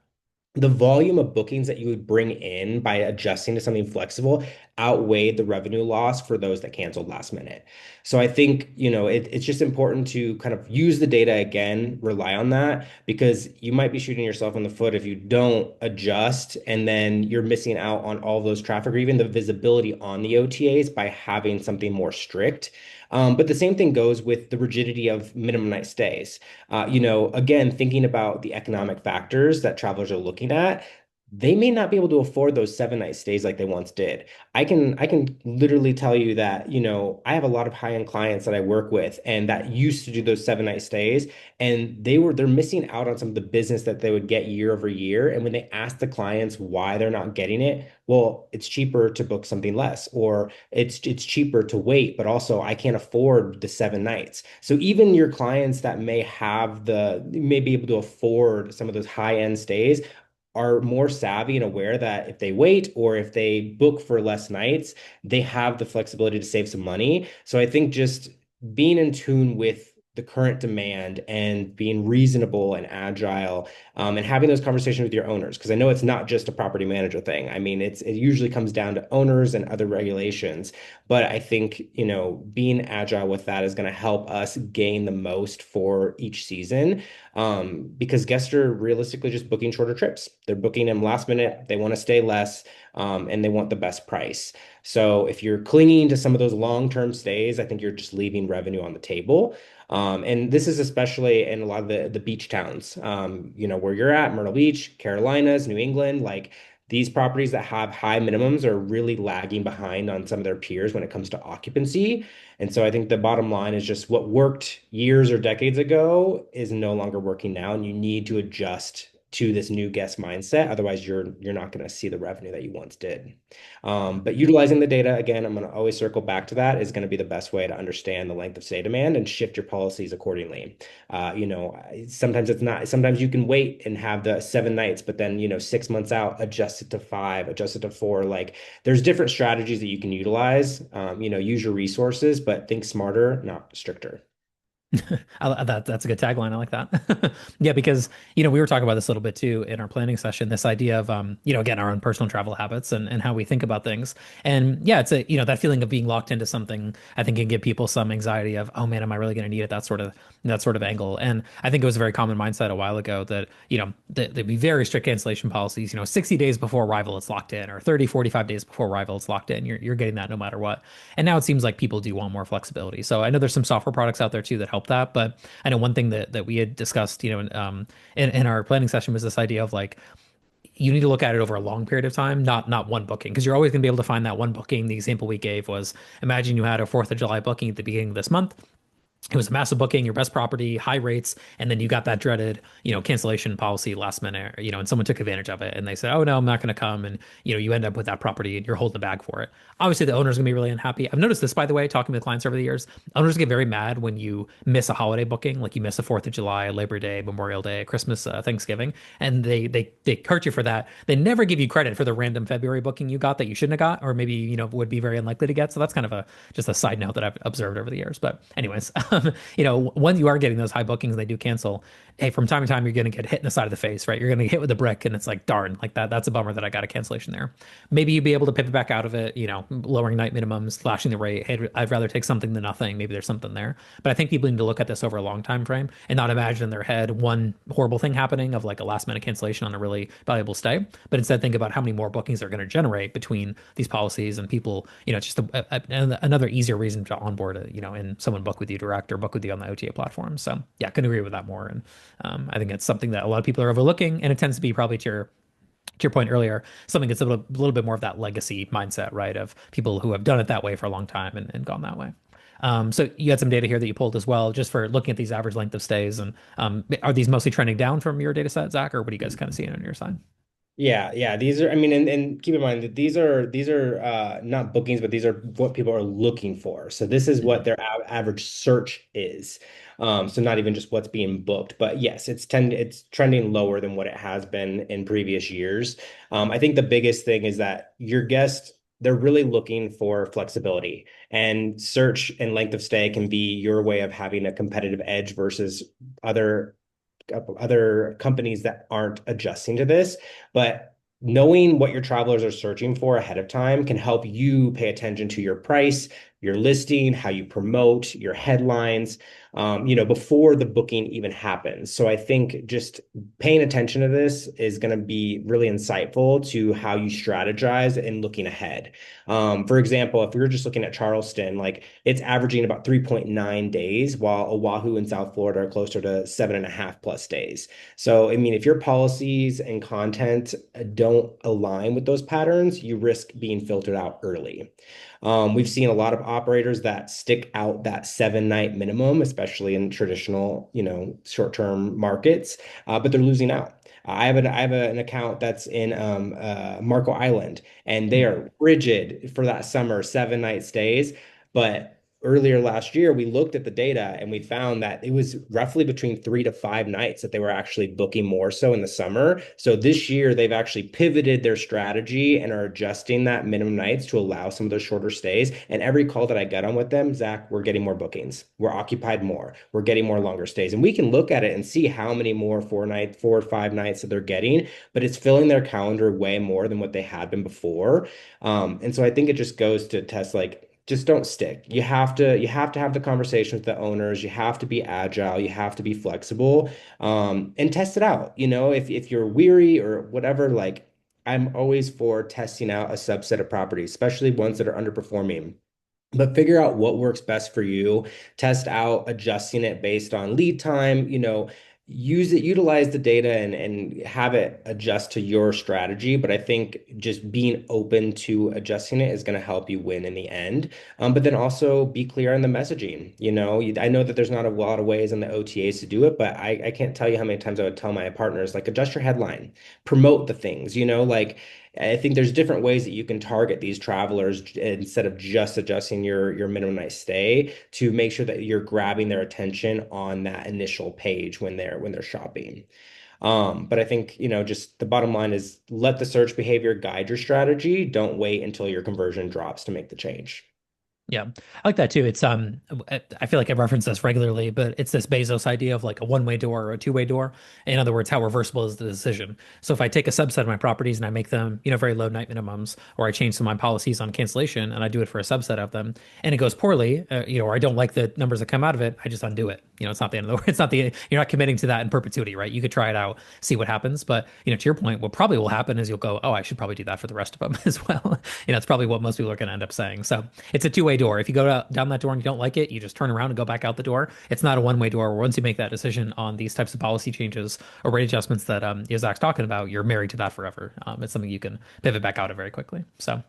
the volume of bookings that you would bring in by adjusting to something flexible outweighed the revenue loss for those that canceled last minute. So I think, it's just important to kind of use the data again, rely on that, because you might be shooting yourself in the foot if you don't adjust and then you're missing out on all those traffic or even the visibility on the OTAs by having something more strict. But the same thing goes with the rigidity of minimum night stays. Again, thinking about the economic factors that travelers are looking at, they may not be able to afford those 7 night stays like they once did. I can literally tell you that, I have a lot of high-end clients that I work with and that used to do those 7 night stays, and they're missing out on some of the business that they would get year over year. And when they ask the clients why they're not getting it, well, it's cheaper to book something less, or it's cheaper to wait, but also I can't afford the 7 nights. So even your clients that may be able to afford some of those high-end stays are more savvy and aware that if they wait or if they book for less nights, they have the flexibility to save some money. So I think just being in tune with the current demand and being reasonable and agile, and having those conversations with your owners, because I know it's not just a property manager thing. I mean, it usually comes down to owners and other regulations. But I think, being agile with that is going to help us gain the most for each season, because guests are realistically just booking shorter trips. They're booking them last minute. They want to stay less, and they want the best price. So if you're clinging to some of those long-term stays, I think you're just leaving revenue on the table. And this is especially in a lot of the beach towns, where you're at, Myrtle Beach, Carolinas, New England, like these properties that have high minimums are really lagging behind on some of their peers when it comes to occupancy. And so I think the bottom line is just what worked years or decades ago is no longer working now, and you need to adjust to this new guest mindset. Otherwise, you're not going to see the revenue that you once did. But utilizing the data, again, I'm going to always circle back to that, is going to be the best way to understand the length of stay demand and shift your policies accordingly. Sometimes it's not, sometimes you can wait and have the 7 nights, but then, 6 months out, adjust it to 5, adjust it to 4. Like there's different strategies that you can utilize. Use your resources, but think smarter, not stricter. That's a good tagline. I like that. Yeah, because we were talking about this a little bit too in our planning session. This idea of again, our own personal travel habits and how we think about things. And yeah, it's a that feeling of being locked into something. I think can give people some anxiety of, oh man, am I really going to need it? That sort of angle. And I think it was a very common mindset a while ago that there'd be very strict cancellation policies. 60 days before arrival, it's locked in, or 30, 45 days before arrival, it's locked in. You're getting that no matter what. And now it seems like people do want more flexibility. So I know there's some software products out there too that help that. But I know one thing that we had discussed, in our planning session was this idea of like, you need to look at it over a long period of time, not one booking, because you're always going to be able to find that one booking. The example we gave was, imagine you had a 4th of July booking at the beginning of this month. It was a massive booking, your best property, high rates, and then you got that dreaded, cancellation policy last minute, and someone took advantage of it and they said, "Oh no, I'm not going to come," and you end up with that property and you're holding the bag for it. Obviously, the owner's going to be really unhappy. I've noticed this, by the way, talking with clients over the years. Owners get very mad when you miss a holiday booking, like you miss a 4th of July, Labor Day, Memorial Day, Christmas, Thanksgiving, and they hurt you for that. They never give you credit for the random February booking you got that you shouldn't have got, or maybe would be very unlikely to get. So that's kind of a just a side note that I've observed over the years. But anyways, when you are getting those high bookings, they do cancel. Hey, from time to time, you're going to get hit in the side of the face, right? You're going to get hit with a brick, and it's like, darn, like that. That's a bummer that I got a cancellation there. Maybe you'd be able to pivot back out of it, lowering night minimums, slashing the rate. Hey, I'd rather take something than nothing. Maybe there's something there. But I think people need to look at this over a long time frame and not imagine in their head one horrible thing happening of like a last minute cancellation on a really valuable stay, but instead think about how many more bookings they're going to generate between these policies and people. It's just another easier reason to onboard and someone book with you direct or book with you on the OTA platform. So yeah, I couldn't agree with that more. And I think it's something that a lot of people are overlooking, and it tends to be probably to your point earlier, something that's a little bit more of that legacy mindset, right? Of people who have done it that way for a long time and gone that way. So you had some data here that you pulled as well, just for looking at these average length of stays. And are these mostly trending down from your data set, Zach, or what are you guys kind of seeing on your side? Yeah, yeah. These are, I mean, and keep in mind that these are not bookings, but these are what people are looking for. So this is what their average search is. So not even just what's being booked, but yes, it's trending lower than what it has been in previous years. I think the biggest thing is that your guests, they're really looking for flexibility, and search and length of stay can be your way of having a competitive edge versus other other companies that aren't adjusting to this. But knowing what your travelers are searching for ahead of time can help you pay attention to your price, your listing, how you promote, your headlines, before the booking even happens. So I think just paying attention to this is going to be really insightful to how you strategize and looking ahead. For example, if we were just looking at Charleston, like it's averaging about 3.9 days, while Oahu and South Florida are closer to 7.5+ days. So, I mean, if your policies and content don't align with those patterns, you risk being filtered out early. We've seen a lot of operators that stick out that 7 night minimum, especially in traditional, short-term markets, but they're losing out. I have an account that's in Marco Island, and they are rigid for that summer 7 night stays. But earlier last year, we looked at the data and we found that it was roughly between 3 to 5 nights that they were actually booking more so in the summer. So this year, they've actually pivoted their strategy and are adjusting that minimum nights to allow some of those shorter stays. And every call that I get on with them, Zach, we're getting more bookings. We're occupied more. We're getting more longer stays. And we can look at it and see how many more 4 or 5 nights that they're getting, but it's filling their calendar way more than what they had been before. And so I think it just goes to test like, just don't stick. You have to have the conversation with the owners. You have to be agile. You have to be flexible, and test it out. If you're weary or whatever, like I'm always for testing out a subset of properties, especially ones that are underperforming. But figure out what works best for you. Test out adjusting it based on lead time. utilize the data and have it adjust to your strategy. But I think just being open to adjusting it is going to help you win in the end. But then also be clear on the messaging. I know that there's not a lot of ways in the OTAs to do it, but I can't tell you how many times I would tell my partners, like, adjust your headline, promote the things, like I think there's different ways that you can target these travelers instead of just adjusting your minimum night stay to make sure that you're grabbing their attention on that initial page when they're shopping. But I think, just the bottom line is let the search behavior guide your strategy. Don't wait until your conversion drops to make the change. Yeah, I like that too. It's I feel like I reference this regularly, but it's this Bezos idea of like a one-way door or a two-way door. In other words, how reversible is the decision? So if I take a subset of my properties and I make them, very low night minimums, or I change some of my policies on cancellation and I do it for a subset of them, and it goes poorly, or I don't like the numbers that come out of it, I just undo it. It's not the end of the world. It's not the You're not committing to that in perpetuity, right? You could try it out, see what happens, but to your point, what probably will happen is you'll go, oh, I should probably do that for the rest of them as well. It's probably what most people are going to end up saying. So it's a two-way door. If you go down that door and you don't like it, you just turn around and go back out the door. It's not a one-way door where once you make that decision on these types of policy changes or rate adjustments that Zach's talking about, you're married to that forever. It's something you can pivot back out of very quickly. So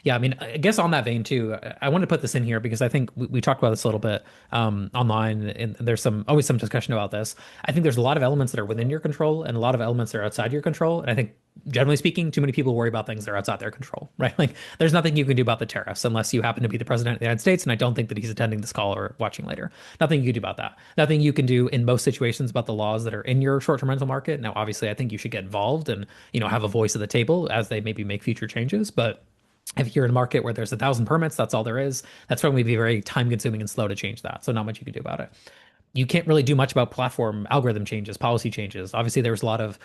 yeah, I mean, I guess on that vein too, I want to put this in here because I think we talked about this a little bit online, and there's always some discussion about this. I think there's a lot of elements that are within your control and a lot of elements that are outside your control. And I think generally speaking, too many people worry about things that are outside their control, right? Like there's nothing you can do about the tariffs unless you happen to be the president of the United States. And I don't think that he's attending this call or watching later. Nothing you can do about that. Nothing you can do in most situations about the laws that are in your short-term rental market. Now, obviously, I think you should get involved and, have a voice at the table as they maybe make future changes. But if you're in a market where there's 1,000 permits, that's all there is. That's probably be very time consuming and slow to change that. So not much you can do about it. You can't really do much about platform algorithm changes, policy changes. Obviously, there was a lot of,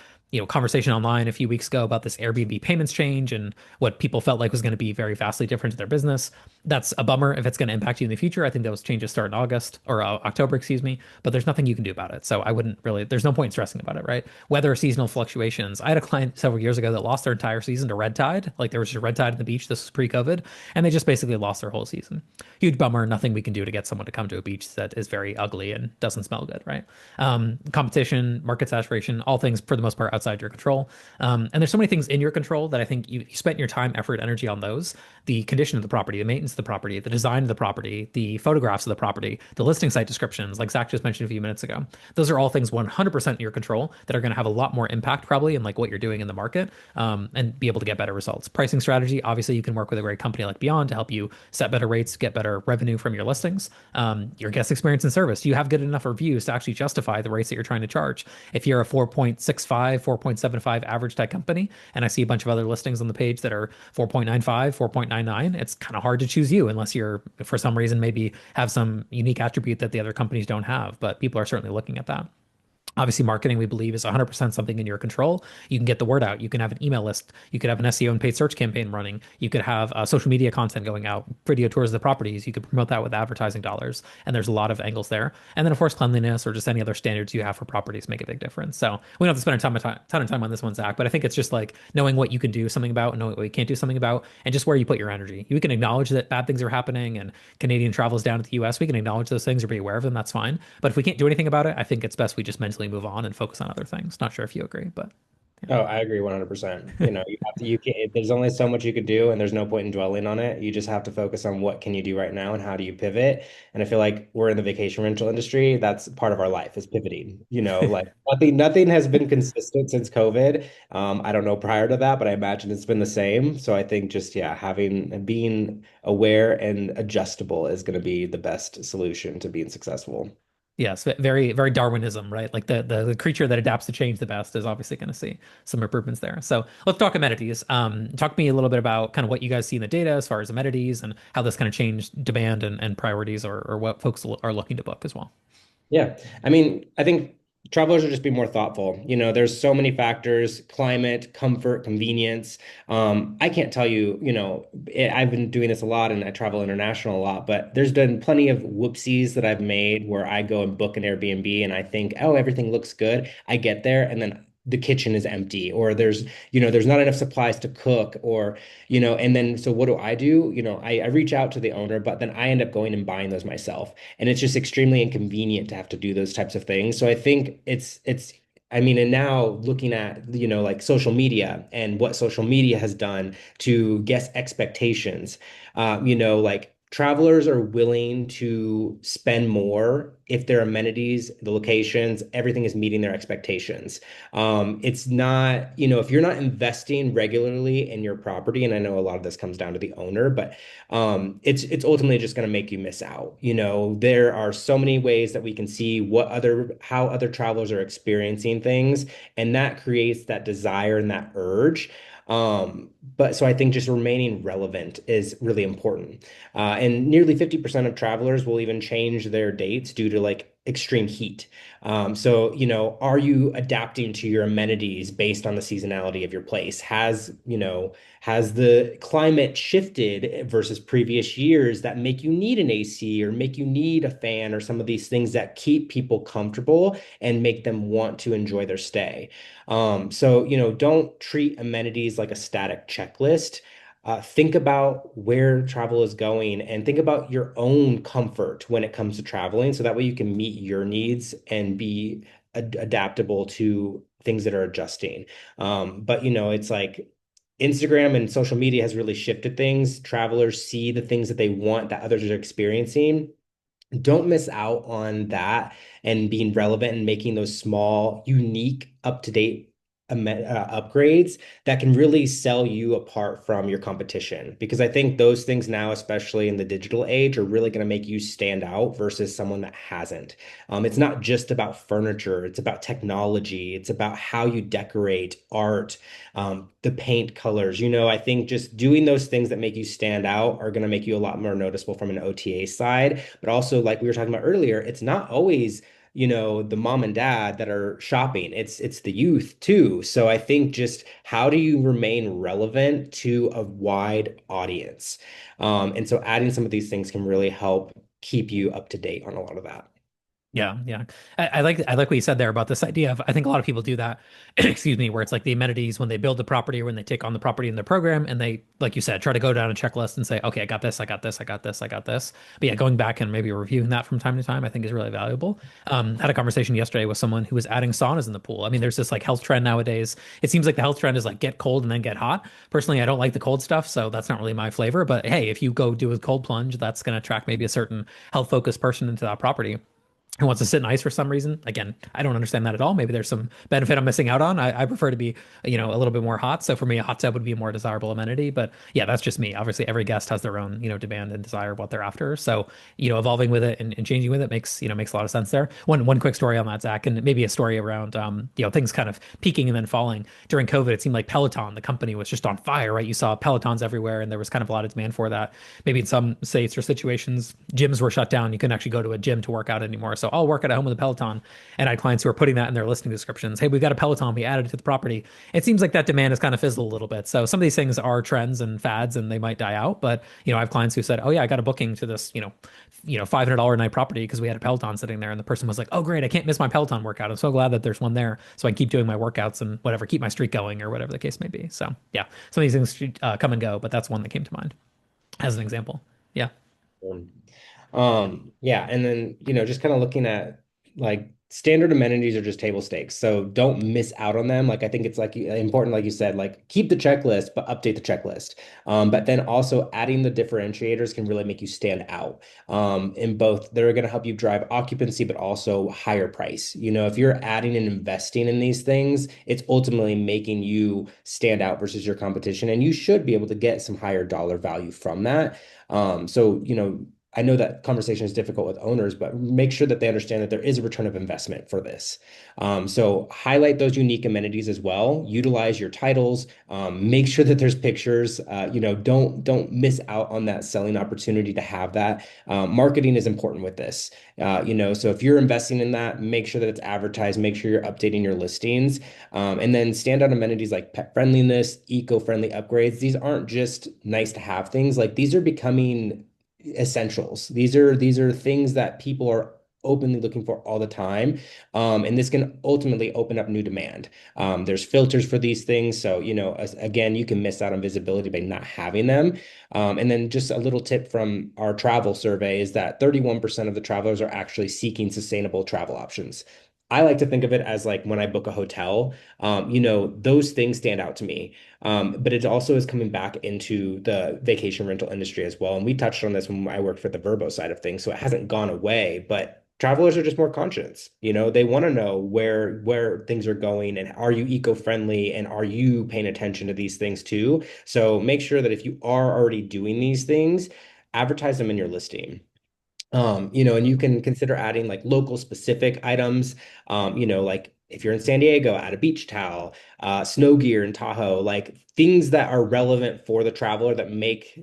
conversation online a few weeks ago about this Airbnb payments change and what people felt like was going to be very vastly different to their business. That's a bummer if it's going to impact you in the future. I think those changes start in August or October, excuse me, but there's nothing you can do about it. So I wouldn't really, there's no point in stressing about it, right? Weather, seasonal fluctuations. I had a client several years ago that lost their entire season to red tide. Like there was just red tide on the beach. This was pre-COVID, and they just basically lost their whole season. Huge bummer. Nothing we can do to get someone to come to a beach that is very ugly and doesn't smell good, right? Competition, market saturation, all things for the most part outside your control. And there's so many things in your control that I think you spent your time, effort, energy on those. The condition of the property, the maintenance of the property, the design of the property, the photographs of the property, the listing site descriptions, like Zach just mentioned a few minutes ago. Those are all things 100% in your control that are going to have a lot more impact probably in like what you're doing in the market, and be able to get better results. Pricing strategy, obviously you can work with a great company like Beyond to help you set better rates, get better revenue from your listings. Your guest experience and service. Do you have good enough reviews to actually justify the rates that you're trying to charge? If you're a 4.65, 4.75 average type company, and I see a bunch of other listings on the page that are 4.95, 4.99, it's kind of hard to choose you unless you're, for some reason, maybe have some unique attribute that the other companies don't have. But people are certainly looking at that. Obviously, marketing, we believe, is 100% something in your control. You can get the word out. You can have an email list. You could have an SEO and paid search campaign running. You could have social media content going out, video tours of the properties. You could promote that with advertising dollars. And there's a lot of angles there. And then, of course, cleanliness or just any other standards you have for properties make a big difference. So we don't have to spend ton of time on this one, Zach, but I think it's just like knowing what you can do something about and knowing what you can't do something about, and just where you put your energy. You can acknowledge that bad things are happening and Canadian travel is down to the US. We can acknowledge those things or be aware of them. That's fine. But if we can't do anything about it, I think it's best we just mentally move on and focus on other things. Not sure if you agree, but yeah. Oh, I agree 100%. You can there's only so much you could do and there's no point in dwelling on it. You just have to focus on what can you do right now and how do you pivot. And I feel like we're in the vacation rental industry. That's part of our life is pivoting. Like nothing has been consistent since COVID. I don't know prior to that, but I imagine it's been the same. So I think just having and being aware and adjustable is going to be the best solution to being successful. Yes, very, very Darwinism, right? Like the creature that adapts to change the best is obviously going to see some improvements there. So let's talk amenities. Talk to me a little bit about kind of what you guys see in the data as far as amenities and how this kind of changed demand and priorities, or what folks are looking to book as well. Yeah. I mean, I think travelers are just being more thoughtful. There's so many factors, climate, comfort, convenience. I can't tell you, I've been doing this a lot and I travel international a lot, but there's been plenty of whoopsies that I've made where I go and book an Airbnb and I think, oh, everything looks good. I get there and then the kitchen is empty, or there's not enough supplies to cook, or and then so what do? I reach out to the owner, but then I end up going and buying those myself. And it's just extremely inconvenient to have to do those types of things. So I think I mean, and now looking at, like social media and what social media has done to guest expectations, like travelers are willing to spend more if their amenities, the locations, everything is meeting their expectations. It's not, if you're not investing regularly in your property, and I know a lot of this comes down to the owner, but it's ultimately just going to make you miss out. There are so many ways that we can see how other travelers are experiencing things, and that creates that desire and that urge. But so I think just remaining relevant is really important. And nearly 50% of travelers will even change their dates due to like extreme heat. So, are you adapting to your amenities based on the seasonality of your place? Has the climate shifted versus previous years that make you need an AC or make you need a fan or some of these things that keep people comfortable and make them want to enjoy their stay? So, don't treat amenities like a static checklist. Think about where travel is going and think about your own comfort when it comes to traveling. So that way you can meet your needs and be adaptable to things that are adjusting. But, it's like Instagram and social media has really shifted things. Travelers see the things that they want that others are experiencing. Don't miss out on that, and being relevant and making those small, unique, up-to-date upgrades that can really sell you apart from your competition. Because I think those things now, especially in the digital age, are really going to make you stand out versus someone that hasn't. It's not just about furniture, it's about technology, it's about how you decorate, art, the paint colors. I think just doing those things that make you stand out are going to make you a lot more noticeable from an OTA side. But also, like we were talking about earlier, it's not always, the mom and dad that are shopping. It's the youth too. So I think just how do you remain relevant to a wide audience? And so adding some of these things can really help keep you up to date on a lot of that. Yeah, yeah. I like what you said there about this idea of I think a lot of people do that, excuse me, where it's like the amenities when they build the property or when they take on the property in their program and they, like you said, try to go down a checklist and say, okay, I got this, I got this, I got this, I got this. But yeah, going back and maybe reviewing that from time to time, I think is really valuable. Had a conversation yesterday with someone who was adding saunas in the pool. I mean, there's this like health trend nowadays. It seems like the health trend is like get cold and then get hot. Personally, I don't like the cold stuff, so that's not really my flavor. But hey, if you go do a cold plunge, that's going to attract maybe a certain health focused person into that property who wants to sit in ice for some reason. Again, I don't understand that at all. Maybe there's some benefit I'm missing out on. I prefer to be, a little bit more hot. So for me, a hot tub would be a more desirable amenity. But yeah, that's just me. Obviously, every guest has their own, demand and desire of what they're after. So, evolving with it and changing with it makes a lot of sense there. One quick story on that, Zach, and maybe a story around, things kind of peaking and then falling. During COVID, it seemed like Peloton, the company, was just on fire, right? You saw Pelotons everywhere and there was kind of a lot of demand for that. Maybe in some states or situations, gyms were shut down. You couldn't actually go to a gym to work out anymore. So I'll work at home with a Peloton. And I had clients who are putting that in their listing descriptions. Hey, we've got a Peloton. We added it to the property. It seems like that demand has kind of fizzled a little bit. So some of these things are trends and fads and they might die out. But, I have clients who said, oh yeah, I got a booking to this, $500 a night property because we had a Peloton sitting there. And the person was like, oh great, I can't miss my Peloton workout. I'm so glad that there's one there. So I can keep doing my workouts and whatever, keep my streak going or whatever the case may be. So yeah, some of these things come and go, but that's one that came to mind as an example. Yeah. Yeah, and then, just kind of looking at like standard amenities are just table stakes. So don't miss out on them. Like I think it's like important, like you said, like keep the checklist, but update the checklist. But then also adding the differentiators can really make you stand out. In both, they're going to help you drive occupancy, but also higher price. If you're adding and investing in these things, it's ultimately making you stand out versus your competition, and you should be able to get some higher dollar value from that. So, I know that conversation is difficult with owners, but make sure that they understand that there is a return of investment for this. So highlight those unique amenities as well. Utilize your titles. Make sure that there's pictures. Don't miss out on that selling opportunity to have that. Marketing is important with this. So if you're investing in that, make sure that it's advertised. Make sure you're updating your listings. And then standout amenities like pet friendliness, eco-friendly upgrades. These aren't just nice to have things. Like these are becoming essentials. These are things that people are openly looking for all the time. And this can ultimately open up new demand. There's filters for these things. So, again, you can miss out on visibility by not having them. And then just a little tip from our travel survey is that 31% of the travelers are actually seeking sustainable travel options. I like to think of it as like when I book a hotel, those things stand out to me. But it also is coming back into the vacation rental industry as well. And we touched on this when I worked for the Verbo side of things. So it hasn't gone away, but travelers are just more conscious. They want to know where things are going and are you eco-friendly and are you paying attention to these things too? So make sure that if you are already doing these things, advertise them in your listing. And you can consider adding like local specific items. Like if you're in San Diego, add a beach towel, snow gear in Tahoe, like things that are relevant for the traveler that make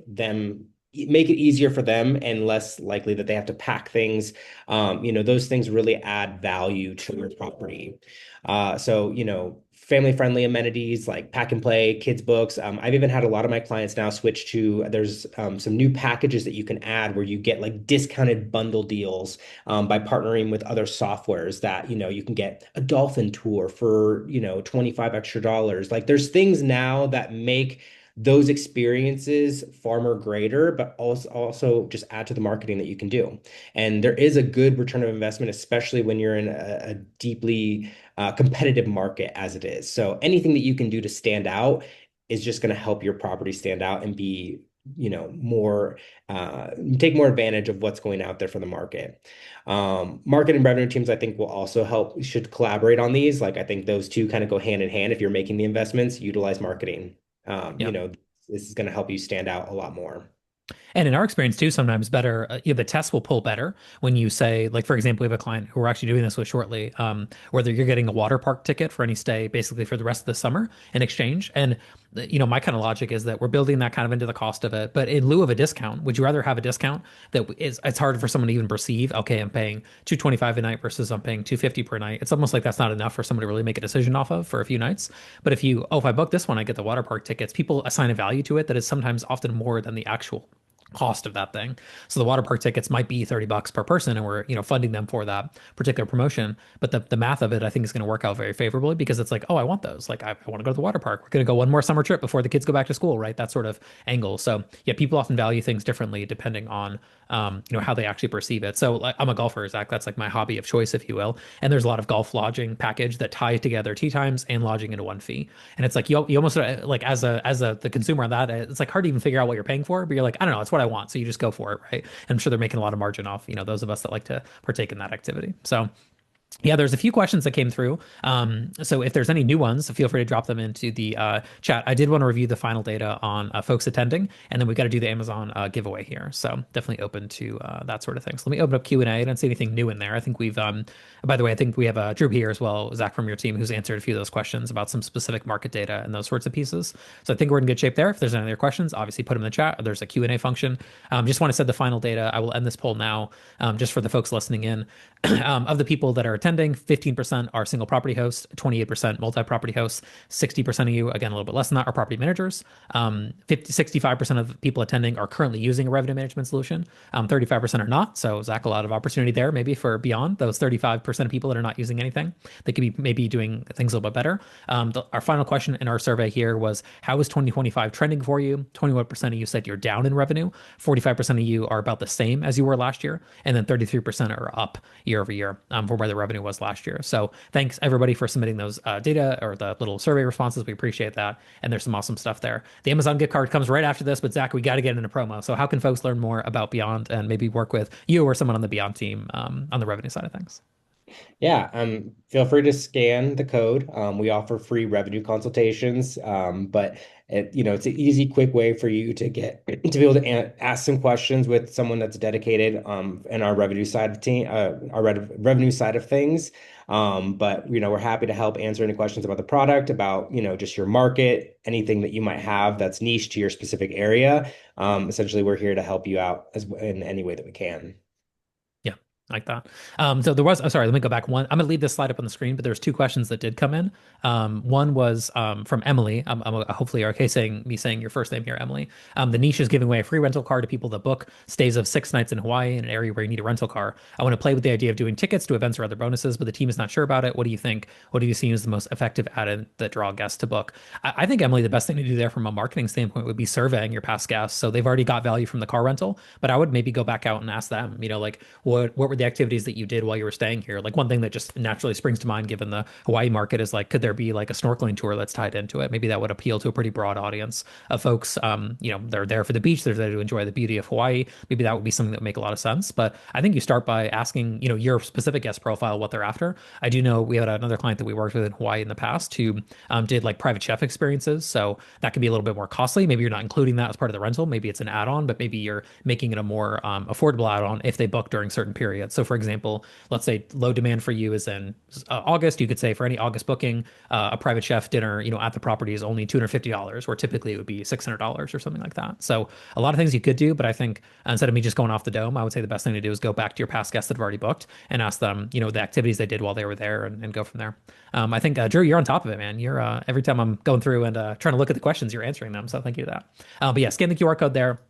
it easier for them and less likely that they have to pack things. Those things really add value to your property. Family-friendly amenities like pack and play, kids books. I've even had a lot of my clients now switch to there's some new packages that you can add where you get like discounted bundle deals by partnering with other softwares that you can get a dolphin tour for 25 extra dollars. Like there's things now that make those experiences far more greater, but also just add to the marketing that you can do. And there is a good return of investment, especially when you're in a deeply competitive market as it is. So anything that you can do to stand out is just going to help your property stand out and be, more take more advantage of what's going out there for the market. Marketing revenue teams, I think, will also should collaborate on these. Like I think those two kind of go hand in hand. If you're making the investments, utilize marketing. Yeah. This is going to help you stand out a lot more. And in our experience too, sometimes better, the test will pull better when you say, like, for example, we have a client who we're actually doing this with shortly, whether you're getting a water park ticket for any stay basically for the rest of the summer in exchange. And, my kind of logic is that we're building that kind of into the cost of it. But in lieu of a discount, would you rather have a discount it's hard for someone to even perceive, okay, I'm paying 225 a night versus I'm paying 250 per night. It's almost like that's not enough for someone to really make a decision off of for a few nights. But if I book this one, I get the water park tickets, people assign a value to it that is sometimes often more than the actual cost of that thing. So the water park tickets might be $30 per person and we're, funding them for that particular promotion. But the math of it, I think is going to work out very favorably because it's like, oh, I want those. Like I want to go to the water park. We're going to go one more summer trip before the kids go back to school, right? That sort of angle. So yeah, people often value things differently depending on, how they actually perceive it. So like, I'm a golfer, Zach. That's like my hobby of choice, if you will. And there's a lot of golf lodging package that tie together tee times and lodging into one fee. And it's like, you almost like the consumer on that, it's like hard to even figure out what you're paying for, but you're like, I don't know, it's what I want. So you just go for it, right? And I'm sure they're making a lot of margin off, those of us that like to partake in that activity. So yeah, there's a few questions that came through. So if there's any new ones, feel free to drop them into the chat. I did want to review the final data on folks attending, and then we got to do the Amazon giveaway here. So definitely open to that sort of thing. So let me open up Q&A. I don't see anything new in there. I think by the way, I think we have Drew here as well, Zach from your team, who's answered a few of those questions about some specific market data and those sorts of pieces. So I think we're in good shape there. If there's any other questions, obviously put them in the chat. There's a Q&A function. Just want to set the final data. I will end this poll now, just for the folks listening in. Of the people that are attending, 15% are single property hosts, 28% multi-property hosts, 60% of you, again, a little bit less than that, are property managers. 65% of people attending are currently using a revenue management solution. 35% are not. So Zach, a lot of opportunity there maybe for beyond those 35% of people that are not using anything. They could be maybe doing things a little bit better. Our final question in our survey here was, how is 2025 trending for you? 21% of you said you're down in revenue. 45% of you are about the same as you were last year. And then 33% are up year over year from where the revenue was last year. So thanks everybody for submitting those data or the little survey responses. We appreciate that. And there's some awesome stuff there. The Amazon gift card comes right after this, but Zach, we got to get into promo. So how can folks learn more about Beyond and maybe work with you or someone on the Beyond team on the revenue side of things? Yeah, feel free to scan the code. We offer free revenue consultations, but it's an easy, quick way for you to get to be able to ask some questions with someone that's dedicated in our revenue side of team, revenue side of things. But we're happy to help answer any questions about the product, about just your market, anything that you might have that's niche to your specific area. Essentially, we're here to help you out in any way that we can. Yeah. Like that. So there was, oh, sorry, let me go back one. I'm gonna leave this slide up on the screen, but there's two questions that did come in. One was from Emily. I'm hopefully okay saying me saying your first name here, Emily. The niche is giving away a free rental car to people that book stays of 6 nights in Hawaii in an area where you need a rental car. I want to play with the idea of doing tickets to events or other bonuses, but the team is not sure about it. What do you think? What do you see as the most effective add-in that draw guests to book? I think, Emily, the best thing to do there from a marketing standpoint would be surveying your past guests. So they've already got value from the car rental, but I would maybe go back out and ask them, like what were the activities that you did while you were staying here? Like one thing that just naturally springs to mind, given the Hawaii market, is like, could there be like a snorkeling tour that's tied into it? Maybe that would appeal to a pretty broad audience of folks. They're there for the beach, they're there to enjoy the beauty of Hawaii. Maybe that would be something that would make a lot of sense. But I think you start by asking, your specific guest profile, what they're after. I do know we had another client that we worked with in Hawaii in the past who did like private chef experiences. So that can be a little bit more costly. Maybe you're not including that as part of the rental. Maybe it's an add-on, but maybe you're making it a more affordable add-on if they book during certain periods. So for example, let's say low demand for you is in August. You could say for any August booking, a private chef dinner, at the property is only $250, where typically it would be $600 or something like that. So a lot of things you could do, but I think instead of me just going off the dome, I would say the best thing to do is go back to your past guests that have already booked and ask them, the activities they did while they were there, and go from there. I think Drew, you're on top of it, man. You're every time I'm going through and trying to look at the questions, you're answering them. So thank you for that. But yeah, scan the QR code there.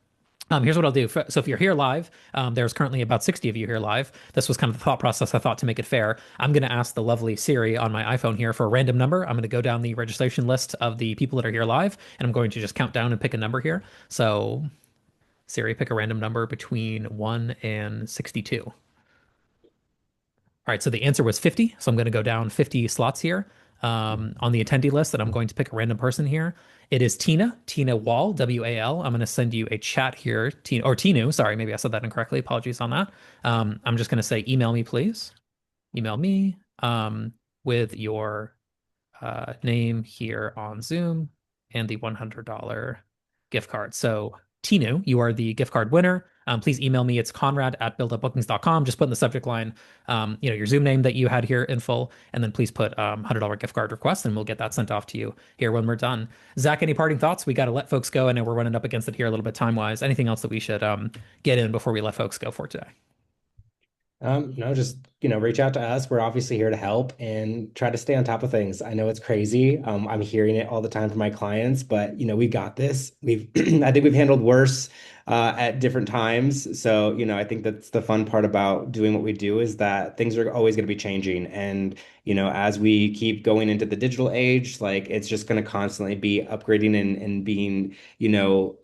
Here's what I'll do. So if you're here live, there's currently about 60 of you here live. This was kind of the thought process I thought to make it fair. I'm going to ask the lovely Siri on my iPhone here for a random number. I'm going to go down the registration list of the people that are here live, and I'm going to just count down and pick a number here. So Siri, pick a random number between 1 and 62. All right, so the answer was 50. So I'm going to go down 50 slots here on the attendee list, and I'm going to pick a random person here. It is Tina Wall, W-A-L. I'm going to send you a chat here, Tina, or Tinu. Sorry, maybe I said that incorrectly. Apologies on that. I'm just going to say, email me, please. Email me with your name here on Zoom and the $100 gift card. So Tinu, you are the gift card winner. Please email me. It's conrad@buildupbookings.com. Just put in the subject line, your Zoom name that you had here in full, and then please put $100 gift card request, and we'll get that sent off to you here when we're done. Zach, any parting thoughts? We got to let folks go. I know we're running up against it here a little bit time-wise. Anything else that we should get in before we let folks go for today? No, just, reach out to us. We're obviously here to help and try to stay on top of things. I know it's crazy. I'm hearing it all the time from my clients, but we got this. I think we've handled worse at different times. So, I think that's the fun part about doing what we do, is that things are always going to be changing. And, as we keep going into the digital age, like it's just going to constantly be upgrading and being,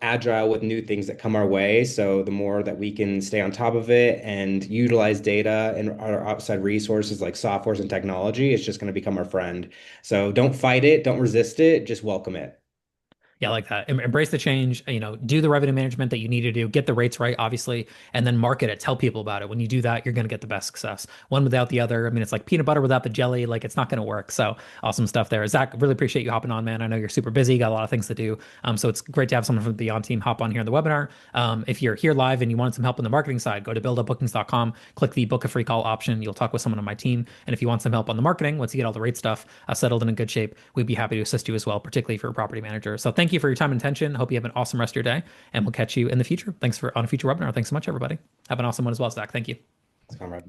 agile with new things that come our way. So the more that we can stay on top of it and utilize data and our outside resources like softwares and technology, it's just going to become our friend. So don't fight it, don't resist it, just welcome it. Yeah, I like that. Embrace the change, do the revenue management that you need to do, get the rates right, obviously, and then market it, tell people about it. When you do that, you're going to get the best success. One without the other. I mean, it's like peanut butter without the jelly. Like, it's not going to work. So awesome stuff there. Zach, really appreciate you hopping on, man. I know you're super busy, got a lot of things to do. So it's great to have someone from the Beyond team hop on here in the webinar. If you're here live and you want some help on the marketing side, go to buildupbookings.com, click the book a free call option. You'll talk with someone on my team. And if you want some help on the marketing, once you get all the rate stuff settled and in good shape, we'd be happy to assist you as well, particularly if you're a property manager. So thank you for your time and attention. Hope you have an awesome rest of your day, and we'll catch you in the future. Thanks on a future webinar. Thanks so much, everybody. Have an awesome one as well, Zach. Thank you. Comrade.